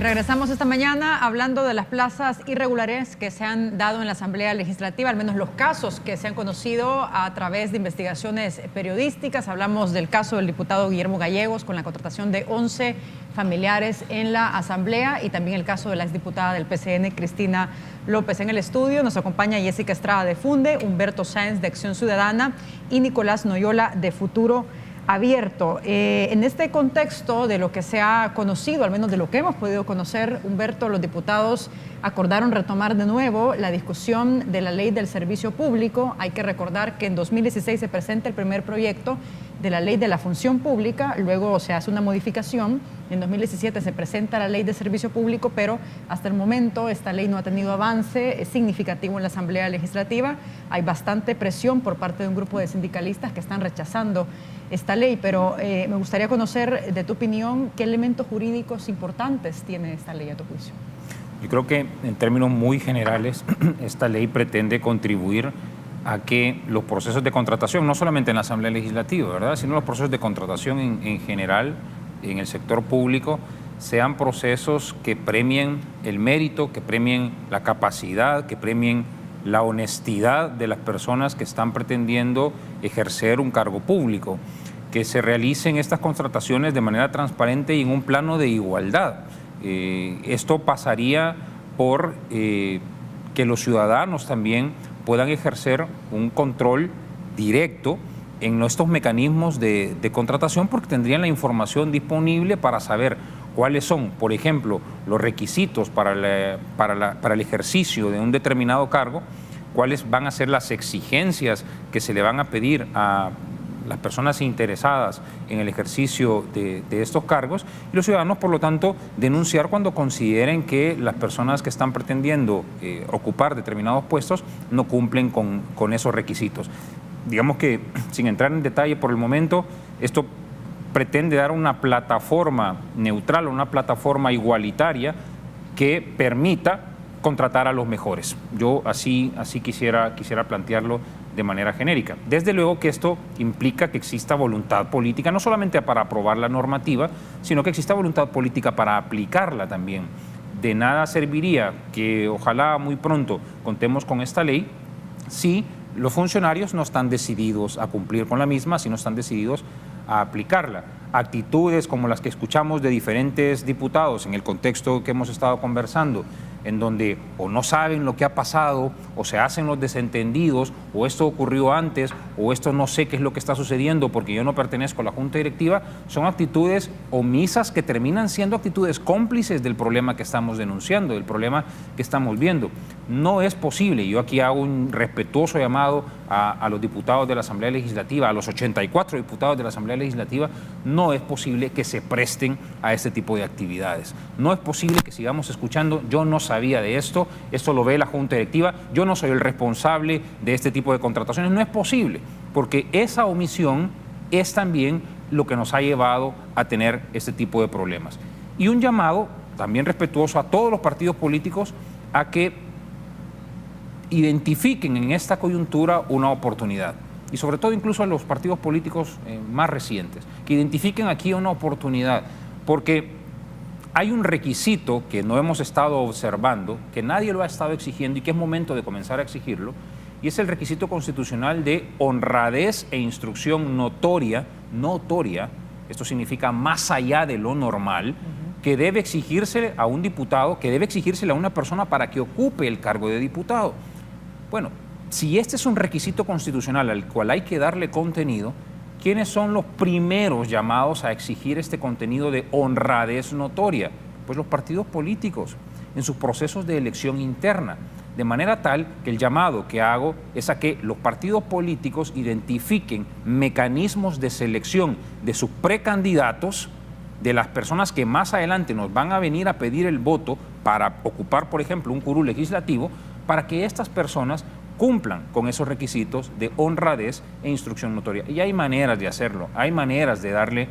[SPEAKER 1] Regresamos esta mañana hablando de las plazas irregulares que se han dado en la Asamblea Legislativa, al menos los casos que se han conocido a través de investigaciones periodísticas. Hablamos del caso del diputado Guillermo Gallegos con la contratación de 11 familiares en la Asamblea y también el caso de la exdiputada del PCN, Cristina López. En el estudio nos acompaña Jessica Estrada de Funde, Humberto Sáenz de Acción Ciudadana y Nicolás Noyola de Futuro Abierto. En este contexto de lo que se ha conocido, al menos de lo que hemos podido conocer, Humberto, los diputados acordaron retomar de nuevo la discusión de la ley del servicio público. Hay que recordar que en 2016 se presenta el primer proyecto de la ley de la función pública, luego se hace una modificación, en 2017 se presenta la ley de servicio público, pero hasta el momento esta ley no ha tenido avance significativo en la Asamblea Legislativa. Hay bastante presión por parte de un grupo de sindicalistas que están rechazando esta ley, pero me gustaría conocer de tu opinión qué elementos jurídicos importantes tiene esta ley a tu juicio.
[SPEAKER 2] Yo creo que en términos muy generales esta ley pretende contribuir a que los procesos de contratación, no solamente en la Asamblea Legislativa, ¿verdad?, sino los procesos de contratación en general en el sector público sean procesos que premien el mérito, que premien la capacidad, que premien la honestidad de las personas que están pretendiendo ejercer un cargo público, que se realicen estas contrataciones de manera transparente y en un plano de igualdad. Esto pasaría por que los ciudadanos también puedan ejercer un control directo en estos mecanismos de contratación, porque tendrían la información disponible para saber cuáles son, por ejemplo, los requisitos para el ejercicio de un determinado cargo, cuáles van a ser las exigencias que se le van a pedir a las personas interesadas en el ejercicio de estos cargos, y los ciudadanos, por lo tanto, denunciar cuando consideren que las personas que están pretendiendo ocupar determinados puestos no cumplen con esos requisitos. Digamos que, sin entrar en detalle por el momento, esto pretende dar una plataforma neutral, una plataforma igualitaria que permita contratar a los mejores. Yo así quisiera plantearlo de manera genérica. Desde luego que esto implica que exista voluntad política, no solamente para aprobar la normativa, sino que exista voluntad política para aplicarla también. De nada serviría que ojalá muy pronto contemos con esta ley si los funcionarios no están decididos a cumplir con la misma, si no están decididos a aplicarla. Actitudes como las que escuchamos de diferentes diputados en el contexto que hemos estado conversando, en donde o no saben lo que ha pasado, o se hacen los desentendidos, o esto ocurrió antes, o esto no sé qué es lo que está sucediendo porque yo no pertenezco a la Junta Directiva, son actitudes omisas que terminan siendo actitudes cómplices del problema que estamos denunciando, del problema que estamos viendo. No es posible, yo aquí hago un respetuoso llamado a los diputados de la Asamblea Legislativa, a los 84 diputados de la Asamblea Legislativa, no es posible que se presten a este tipo de actividades. No es posible que sigamos escuchando, yo no sabía de esto lo ve la Junta Directiva, yo no soy el responsable de este tipo de contrataciones. No es posible, porque esa omisión es también lo que nos ha llevado a tener este tipo de problemas. Y un llamado también respetuoso a todos los partidos políticos a que identifiquen en esta coyuntura una oportunidad, y sobre todo incluso a los partidos políticos más recientes, que identifiquen aquí una oportunidad, porque hay un requisito que no hemos estado observando, que nadie lo ha estado exigiendo y que es momento de comenzar a exigirlo, y es el requisito constitucional de honradez e instrucción notoria, esto significa más allá de lo normal, que debe exigirse a un diputado, que debe exigírsele a una persona para que ocupe el cargo de diputado. Bueno, si este es un requisito constitucional al cual hay que darle contenido, ¿quiénes son los primeros llamados a exigir este contenido de honradez notoria? Pues los partidos políticos en sus procesos de elección interna. De manera tal que el llamado que hago es a que los partidos políticos identifiquen mecanismos de selección de sus precandidatos, de las personas que más adelante nos van a venir a pedir el voto para ocupar, por ejemplo, un curul legislativo, para que estas personas cumplan con esos requisitos de honradez e instrucción notoria. Y hay maneras de hacerlo, hay maneras de darle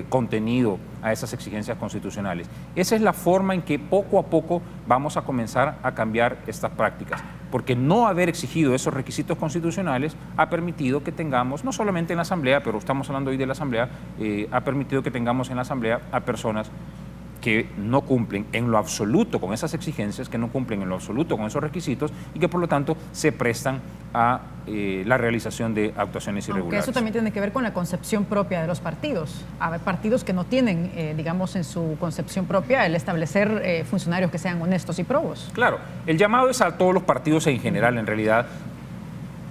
[SPEAKER 2] contenido a esas exigencias constitucionales. Esa es la forma en que poco a poco vamos a comenzar a cambiar estas prácticas, porque no haber exigido esos requisitos constitucionales ha permitido que tengamos, no solamente en la Asamblea, pero estamos hablando hoy de la Asamblea, ha permitido que tengamos en la Asamblea a personas que no cumplen en lo absoluto con esas exigencias, que no cumplen en lo absoluto con esos requisitos y que por lo tanto se prestan a la realización de actuaciones irregulares.
[SPEAKER 1] Aunque eso también tiene que ver con la concepción propia de los partidos. Hay partidos que no tienen, digamos, en su concepción propia el establecer funcionarios que sean honestos y probos.
[SPEAKER 2] Claro, el llamado es a todos los partidos en general, en realidad.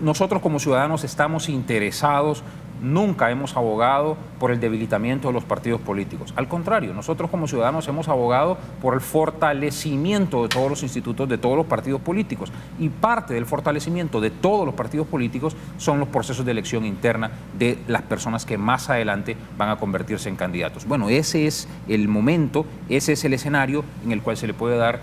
[SPEAKER 2] Nosotros como ciudadanos estamos interesados, nunca hemos abogado por el debilitamiento de los partidos políticos. Al contrario, nosotros como ciudadanos hemos abogado por el fortalecimiento de todos los institutos, de todos los partidos políticos. Y parte del fortalecimiento de todos los partidos políticos son los procesos de elección interna de las personas que más adelante van a convertirse en candidatos. Bueno, ese es el momento, ese es el escenario en el cual se le puede dar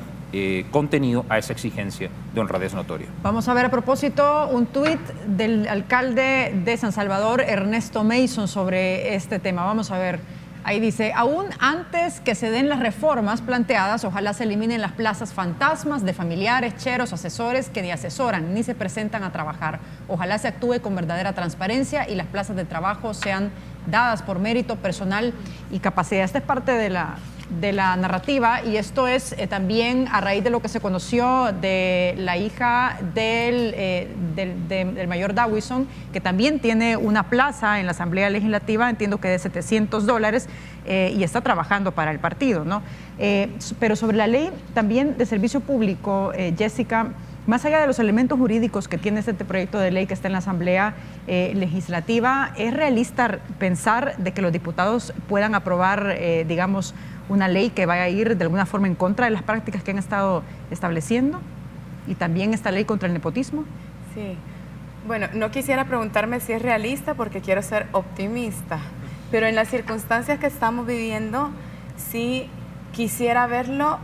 [SPEAKER 2] contenido a esa exigencia de honradez notoria.
[SPEAKER 1] Vamos a ver a propósito un tuit del alcalde de San Salvador, Ernesto Mason, sobre este tema. Vamos a ver, ahí dice: aún antes que se den las reformas planteadas, ojalá se eliminen las plazas fantasmas de familiares, cheros, asesores que ni asesoran ni se presentan a trabajar. Ojalá se actúe con verdadera transparencia y las plazas de trabajo sean dadas por mérito personal y capacidad. Esta es parte de la narrativa, y esto es también a raíz de lo que se conoció de la hija del mayor Dawison, que también tiene una plaza en la Asamblea Legislativa, entiendo que de $700, y está trabajando para el partido, ¿no? Pero sobre la ley también de servicio público, Jessica, más allá de los elementos jurídicos que tiene este proyecto de ley que está en la Asamblea Legislativa, ¿es realista pensar de que los diputados puedan aprobar, digamos, una ley que vaya a ir de alguna forma en contra de las prácticas que han estado estableciendo? Y también esta ley contra el nepotismo.
[SPEAKER 3] Sí. Bueno, no quisiera preguntarme si es realista porque quiero ser optimista, pero en las circunstancias que estamos viviendo, sí quisiera verlo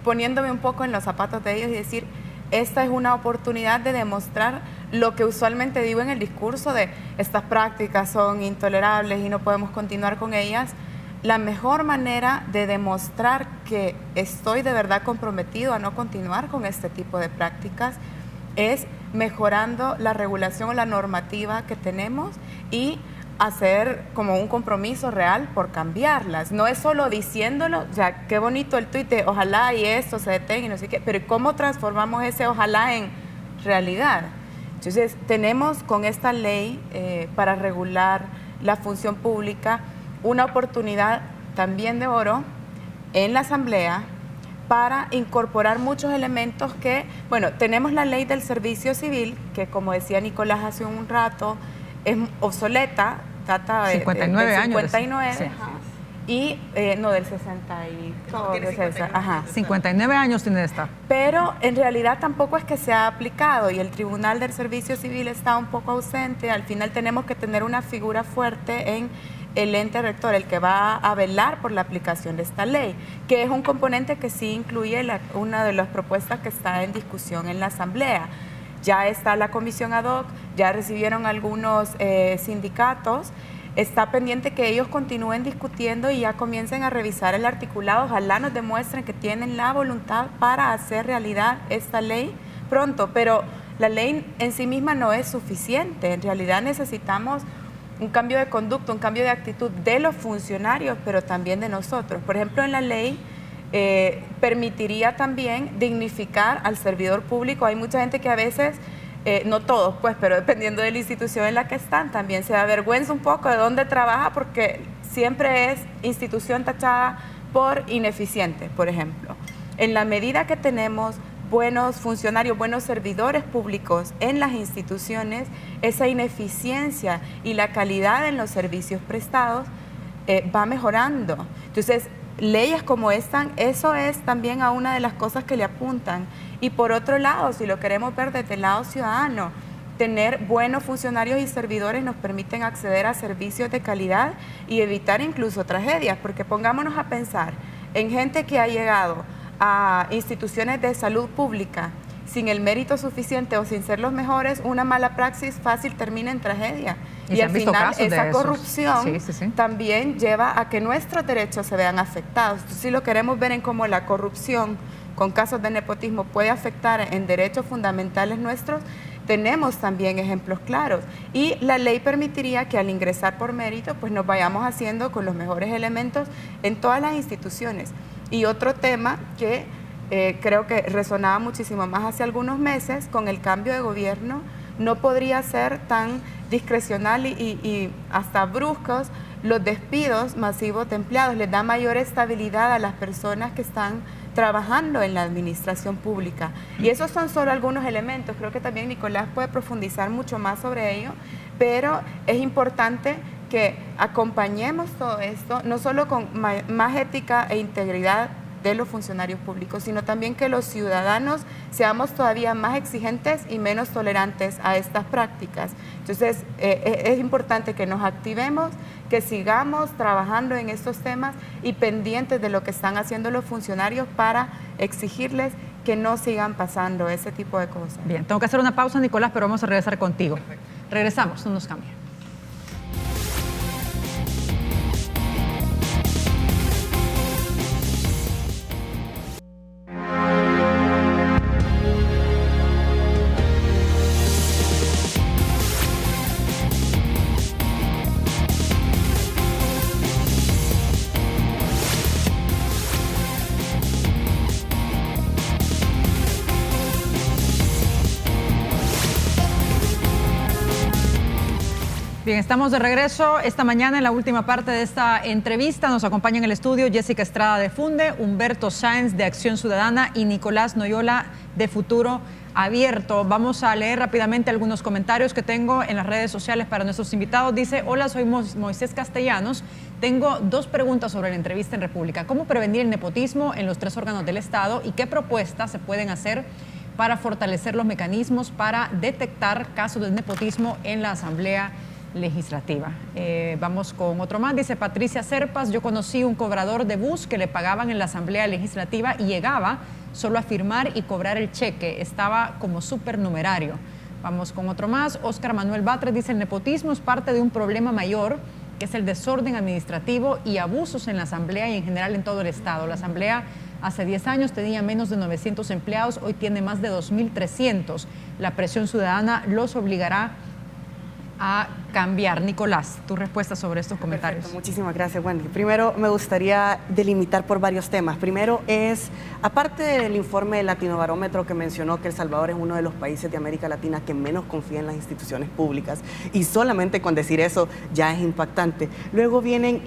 [SPEAKER 3] poniéndome un poco en los zapatos de ellos y decir, esta es una oportunidad de demostrar lo que usualmente digo en el discurso de estas prácticas son intolerables y no podemos continuar con ellas. La mejor manera de demostrar que estoy de verdad comprometido a no continuar con este tipo de prácticas es mejorando la regulación o la normativa que tenemos y hacer como un compromiso real por cambiarlas. No es solo diciéndolo, ya qué bonito el tuit de ojalá y esto se detenga y no sé qué, pero ¿cómo transformamos ese ojalá en realidad? Entonces, tenemos con esta ley para regular la función pública una oportunidad también de oro en la Asamblea para incorporar muchos elementos que, bueno, tenemos la ley del servicio civil, que como decía Nicolás hace un rato, es obsoleta, data de
[SPEAKER 1] 59 años.
[SPEAKER 3] 59,
[SPEAKER 1] Sí.
[SPEAKER 3] Y no, del 60 y todo.
[SPEAKER 1] 59 años tiene esta.
[SPEAKER 3] Pero en realidad tampoco es que se ha aplicado y el Tribunal del Servicio Civil está un poco ausente. Al final tenemos que tener una figura fuerte en el ente rector, el que va a velar por la aplicación de esta ley, que es un componente que sí incluye una de las propuestas que está en discusión en la Asamblea. Ya está la comisión ad hoc, ya recibieron algunos sindicatos, está pendiente que ellos continúen discutiendo y ya comiencen a revisar el articulado. Ojalá nos demuestren que tienen la voluntad para hacer realidad esta ley pronto, pero la ley en sí misma no es suficiente. En realidad necesitamos un cambio de conducta, un cambio de actitud de los funcionarios, pero también de nosotros. Por ejemplo, en la ley permitiría también dignificar al servidor público. Hay mucha gente que a veces, no todos, pues, pero dependiendo de la institución en la que están, también se avergüenza un poco de dónde trabaja porque siempre es institución tachada por ineficiente, por ejemplo. En la medida que tenemos buenos funcionarios, buenos servidores públicos en las instituciones, esa ineficiencia y la calidad en los servicios prestados va mejorando. Entonces, leyes como esta, eso es también a una de las cosas que le apuntan. Y por otro lado, si lo queremos ver desde el lado ciudadano, tener buenos funcionarios y servidores nos permiten acceder a servicios de calidad y evitar incluso tragedias, porque pongámonos a pensar en gente que ha llegado a instituciones de salud pública sin el mérito suficiente o sin ser los mejores, una mala praxis fácil termina en tragedia. Y al final esa corrupción también lleva a que nuestros derechos se vean afectados. Entonces, si lo queremos ver en cómo la corrupción con casos de nepotismo puede afectar en derechos fundamentales nuestros, tenemos también ejemplos claros. Y la ley permitiría que al ingresar por mérito, pues nos vayamos haciendo con los mejores elementos en todas las instituciones. Y otro tema que creo que resonaba muchísimo más hace algunos meses, con el cambio de gobierno, no podría ser tan discrecional y hasta bruscos los despidos masivos de empleados. Les da mayor estabilidad a las personas que están trabajando en la administración pública. Y esos son solo algunos elementos. Creo que también Nicolás puede profundizar mucho más sobre ello, pero es importante que acompañemos todo esto, no solo con más ética e integridad de los funcionarios públicos, sino también que los ciudadanos seamos todavía más exigentes y menos tolerantes a estas prácticas. Entonces, es importante que nos activemos, que sigamos trabajando en estos temas y pendientes de lo que están haciendo los funcionarios para exigirles que no sigan pasando ese tipo de cosas.
[SPEAKER 1] Bien, tengo que hacer una pausa, Nicolás, pero vamos a regresar contigo. Regresamos, no nos cambien. Bien, estamos de regreso esta mañana en la última parte de esta entrevista. Nos acompaña en el estudio Jessica Estrada de Funde, Humberto Sáenz de Acción Ciudadana y Nicolás Noyola de Futuro Abierto. Vamos a leer rápidamente algunos comentarios que tengo en las redes sociales para nuestros invitados. Dice: hola, soy Moisés Castellanos. Tengo dos preguntas sobre la entrevista en República. ¿Cómo prevenir el nepotismo en los 3 órganos del Estado y qué propuestas se pueden hacer para fortalecer los mecanismos para detectar casos de nepotismo en la Asamblea Legislativa? Vamos con otro más. Dice Patricia Serpas: yo conocí un cobrador de bus que le pagaban en la Asamblea Legislativa y llegaba solo a firmar y cobrar el cheque. Estaba como supernumerario. Vamos con otro más. Óscar Manuel Batres dice: el nepotismo es parte de un problema mayor, que es el desorden administrativo y abusos en la Asamblea y en general en todo el Estado. La Asamblea hace 10 años tenía menos de 900 empleados, hoy tiene más de 2.300. La presión ciudadana los obligará a cambiar. Nicolás, tu respuesta sobre estos comentarios.
[SPEAKER 4] Perfecto, muchísimas gracias, Wendy. Primero, me gustaría delimitar por varios temas. Primero es, aparte del informe del Latinobarómetro que mencionó que El Salvador es uno de los países de América Latina que menos confía en las instituciones públicas, y solamente con decir eso ya es impactante. Luego vienen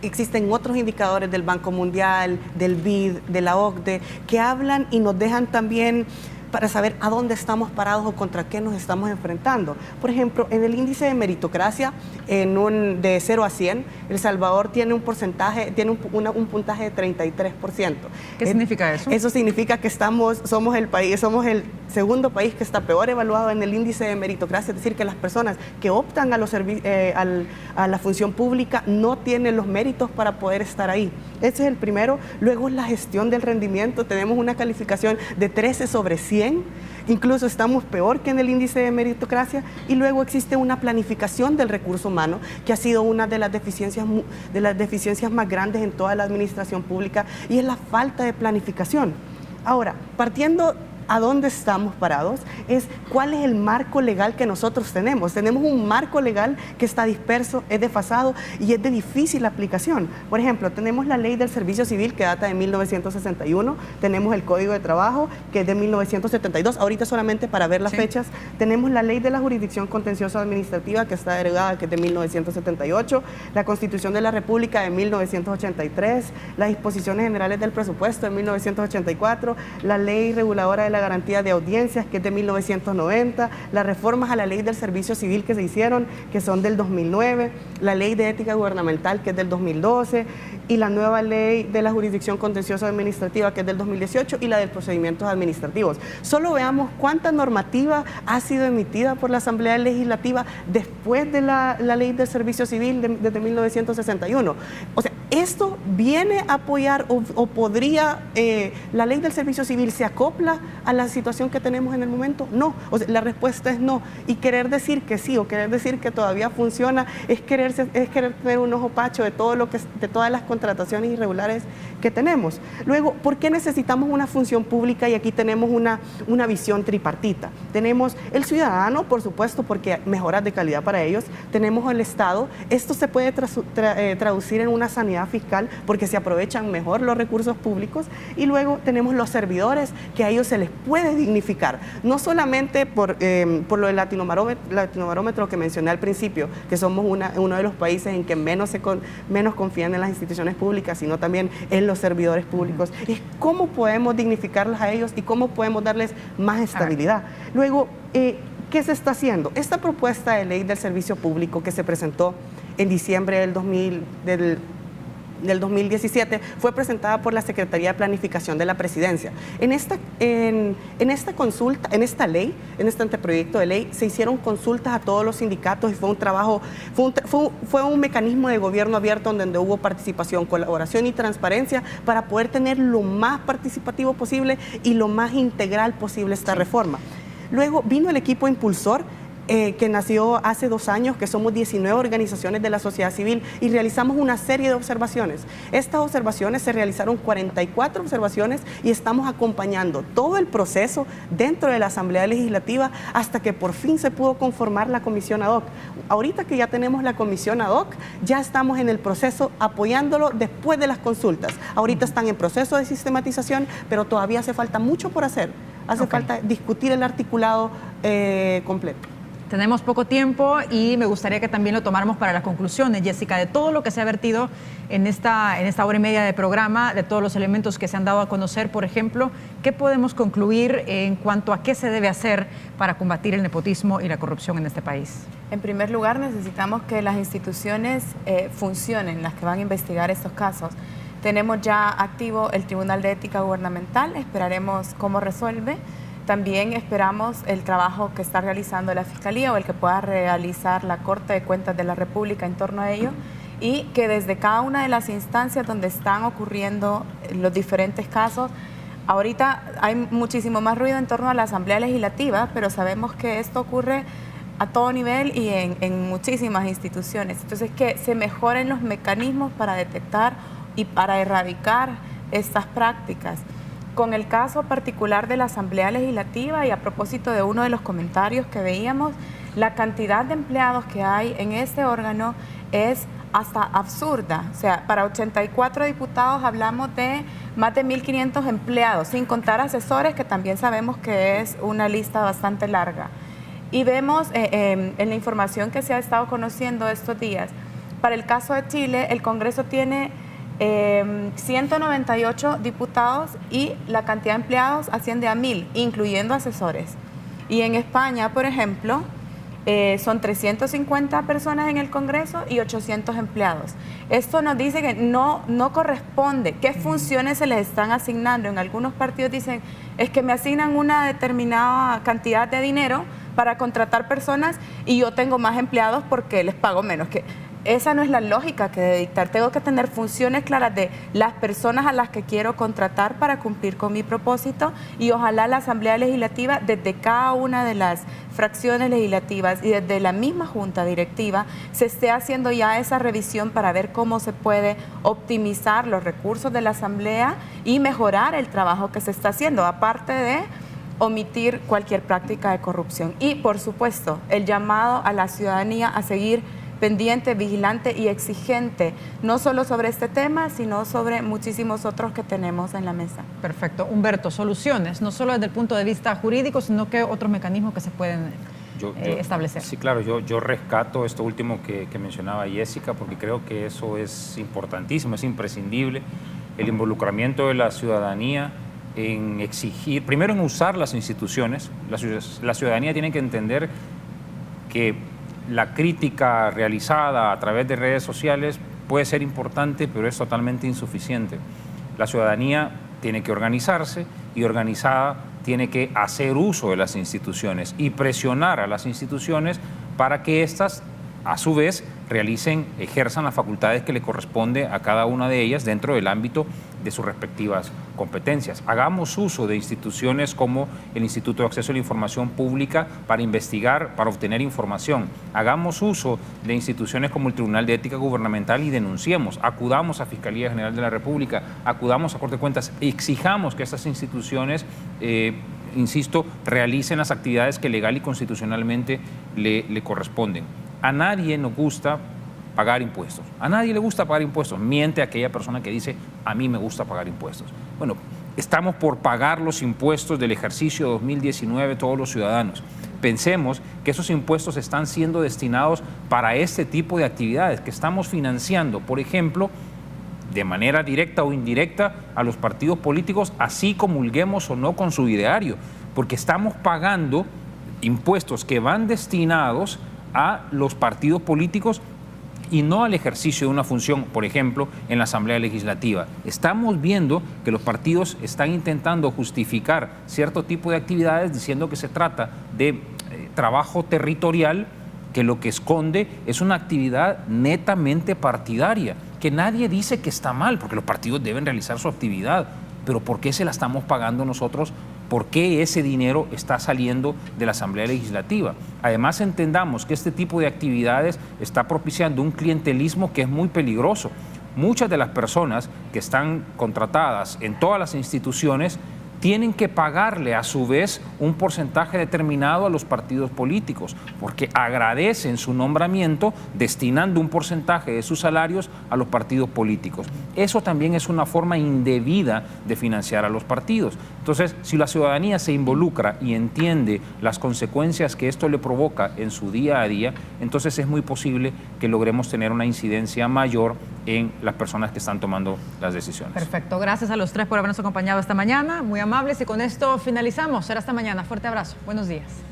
[SPEAKER 4] existen otros indicadores del Banco Mundial, del BID, de la OCDE, que hablan y nos dejan también para saber a dónde estamos parados o contra qué nos estamos enfrentando. Por ejemplo, en el índice de meritocracia, de 0 a 100, El Salvador tiene un porcentaje, tiene un puntaje de 33%.
[SPEAKER 1] ¿Qué significa eso? Eso
[SPEAKER 4] significa que somos el segundo país que está peor evaluado en el índice de meritocracia, es decir, que las personas que optan a la función pública no tienen los méritos para poder estar ahí. Ese es el primero. Luego, la gestión del rendimiento. Tenemos una calificación de 13 sobre 100. Incluso estamos peor que en el índice de meritocracia. Y luego existe una planificación del recurso humano, que ha sido una de las deficiencias más grandes en toda la administración pública, y es la falta de planificación. Ahora, partiendo a dónde estamos parados, es cuál es el marco legal que nosotros tenemos. Tenemos un marco legal que está disperso, es desfasado y es de difícil aplicación. Por ejemplo, tenemos la Ley del Servicio Civil, que data de 1961, tenemos el Código de Trabajo, que es de 1972, ahorita solamente para ver las fechas. Tenemos la Ley de la Jurisdicción Contenciosa Administrativa, que está derogada, que es de 1978, la Constitución de la República de 1983, las Disposiciones Generales del Presupuesto de 1984, la Ley Reguladora de la Garantía de Audiencias, que es de 1990, las reformas a la Ley del Servicio Civil que se hicieron, que son del 2009, la Ley de Ética Gubernamental, que es del 2012, y la nueva Ley de la Jurisdicción Contenciosa Administrativa, que es del 2018, y la de Procedimientos Administrativos. Solo veamos cuánta normativa ha sido emitida por la Asamblea Legislativa después de la Ley del Servicio Civil desde 1961. O sea, ¿Esto viene a apoyar o podría, la ley del servicio civil se acopla a la situación que tenemos en el momento? No, o sea, la respuesta es no. Y querer decir que sí o querer decir que todavía funciona es querer tener un ojo pacho de todas las contrataciones irregulares que tenemos. Luego, ¿por qué necesitamos una función pública? Y aquí tenemos una visión tripartita. Tenemos el ciudadano, por supuesto, porque mejoras de calidad para ellos. Tenemos el Estado. Esto se puede traducir en una sanidad fiscal porque se aprovechan mejor los recursos públicos. Y luego tenemos los servidores, que a ellos se les puede dignificar. No solamente por lo del latinobarómetro que mencioné al principio, que somos uno de los países en que menos confían en las instituciones públicas, sino también en los servidores públicos. Es cómo podemos dignificarlos a ellos y cómo podemos darles más estabilidad. Luego, ¿qué se está haciendo? Esta propuesta de ley del servicio público que se presentó en diciembre del 2017 fue presentada por la Secretaría de Planificación de la Presidencia. En esta consulta, en esta ley, en este anteproyecto de ley, se hicieron consultas a todos los sindicatos y fue un trabajo, fue un mecanismo de gobierno abierto donde hubo participación, colaboración y transparencia para poder tener lo más participativo posible y lo más integral posible esta reforma. Luego vino el equipo impulsor, que nació hace 2 años, que somos 19 organizaciones de la sociedad civil y realizamos una serie de observaciones. Estas observaciones, se realizaron 44 observaciones y estamos acompañando todo el proceso dentro de la Asamblea Legislativa hasta que por fin se pudo conformar la comisión ad hoc. Ahorita que ya tenemos la comisión ad hoc, ya estamos en el proceso apoyándolo después de las consultas. Ahorita están en proceso de sistematización, pero todavía hace falta mucho por hacer. Hace falta discutir el articulado completo.
[SPEAKER 1] Tenemos poco tiempo y me gustaría que también lo tomáramos para las conclusiones, Jessica, de todo lo que se ha vertido en esta hora y media de programa, de todos los elementos que se han dado a conocer. Por ejemplo, ¿qué podemos concluir en cuanto a qué se debe hacer para combatir el nepotismo y la corrupción en este país?
[SPEAKER 3] En primer lugar, necesitamos que las instituciones funcionen, las que van a investigar estos casos. Tenemos ya activo el Tribunal de Ética Gubernamental, esperaremos cómo resuelve. También esperamos el trabajo que está realizando la Fiscalía o el que pueda realizar la Corte de Cuentas de la República en torno a ello, y que desde cada una de las instancias donde están ocurriendo los diferentes casos, ahorita hay muchísimo más ruido en torno a la Asamblea Legislativa, pero sabemos que esto ocurre a todo nivel y en muchísimas instituciones. Entonces, que se mejoren los mecanismos para detectar y para erradicar estas prácticas. Con el caso particular de la Asamblea Legislativa y a propósito de uno de los comentarios que veíamos, la cantidad de empleados que hay en este órgano es hasta absurda. O sea, para 84 diputados hablamos de más de 1.500 empleados, sin contar asesores, que también sabemos que es una lista bastante larga. Y vemos en la información que se ha estado conociendo estos días, para el caso de Chile, el Congreso tiene 198 diputados y la cantidad de empleados asciende a 1.000, incluyendo asesores. Y en España, por ejemplo, son 350 personas en el Congreso y 800 empleados. Esto nos dice que no corresponde. ¿Qué funciones se les están asignando? En algunos partidos dicen, es que me asignan una determinada cantidad de dinero para contratar personas y yo tengo más empleados porque les pago menos. Esa no es la lógica que debe dictar. Tengo que tener funciones claras de las personas a las que quiero contratar para cumplir con mi propósito, y ojalá la Asamblea Legislativa, desde cada una de las fracciones legislativas y desde la misma Junta Directiva, se esté haciendo ya esa revisión para ver cómo se puede optimizar los recursos de la Asamblea y mejorar el trabajo que se está haciendo, aparte de omitir cualquier práctica de corrupción. Y, por supuesto, el llamado a la ciudadanía a seguir pendiente, vigilante y exigente, no solo sobre este tema, sino sobre muchísimos otros que tenemos en la mesa.
[SPEAKER 1] Perfecto. Humberto, soluciones, no solo desde el punto de vista jurídico, sino que otros mecanismos que se pueden establecer.
[SPEAKER 2] Sí, claro, yo rescato esto último que mencionaba Jessica, porque creo que eso es importantísimo, es imprescindible, el involucramiento de la ciudadanía en exigir, primero en usar las instituciones. La ciudadanía tiene que entender que la crítica realizada a través de redes sociales puede ser importante, pero es totalmente insuficiente. La ciudadanía tiene que organizarse y organizada tiene que hacer uso de las instituciones y presionar a las instituciones para que éstas a su vez ejerzan las facultades que le corresponde a cada una de ellas dentro del ámbito de sus respectivas competencias. Hagamos uso de instituciones como el Instituto de Acceso a la Información Pública para investigar, para obtener información. Hagamos uso de instituciones como el Tribunal de Ética Gubernamental y denunciemos. Acudamos a Fiscalía General de la República, acudamos a Corte de Cuentas, exijamos que estas instituciones insisto, realicen las actividades que legal y constitucionalmente le corresponden. A nadie nos gusta pagar impuestos. A nadie le gusta pagar impuestos. Miente aquella persona que dice, a mí me gusta pagar impuestos. Bueno, estamos por pagar los impuestos del ejercicio 2019 todos los ciudadanos. Pensemos que esos impuestos están siendo destinados para este tipo de actividades que estamos financiando, por ejemplo, de manera directa o indirecta a los partidos políticos, así comulguemos o no con su ideario, porque estamos pagando impuestos que van destinados a los partidos políticos y no al ejercicio de una función, por ejemplo, en la Asamblea Legislativa. Estamos viendo que los partidos están intentando justificar cierto tipo de actividades diciendo que se trata de trabajo territorial, que lo que esconde es una actividad netamente partidaria, que nadie dice que está mal, porque los partidos deben realizar su actividad, pero ¿por qué se la estamos pagando nosotros? ¿Por qué ese dinero está saliendo de la Asamblea Legislativa? Además, entendamos que este tipo de actividades está propiciando un clientelismo que es muy peligroso. Muchas de las personas que están contratadas en todas las instituciones tienen que pagarle a su vez un porcentaje determinado a los partidos políticos, porque agradecen su nombramiento destinando un porcentaje de sus salarios a los partidos políticos. Eso también es una forma indebida de financiar a los partidos. Entonces, si la ciudadanía se involucra y entiende las consecuencias que esto le provoca en su día a día, entonces es muy posible que logremos tener una incidencia mayor en las personas que están tomando las decisiones.
[SPEAKER 1] Perfecto. Gracias a los tres por habernos acompañado esta mañana. Muy amables, y con esto finalizamos. Será hasta mañana. Fuerte abrazo. Buenos días.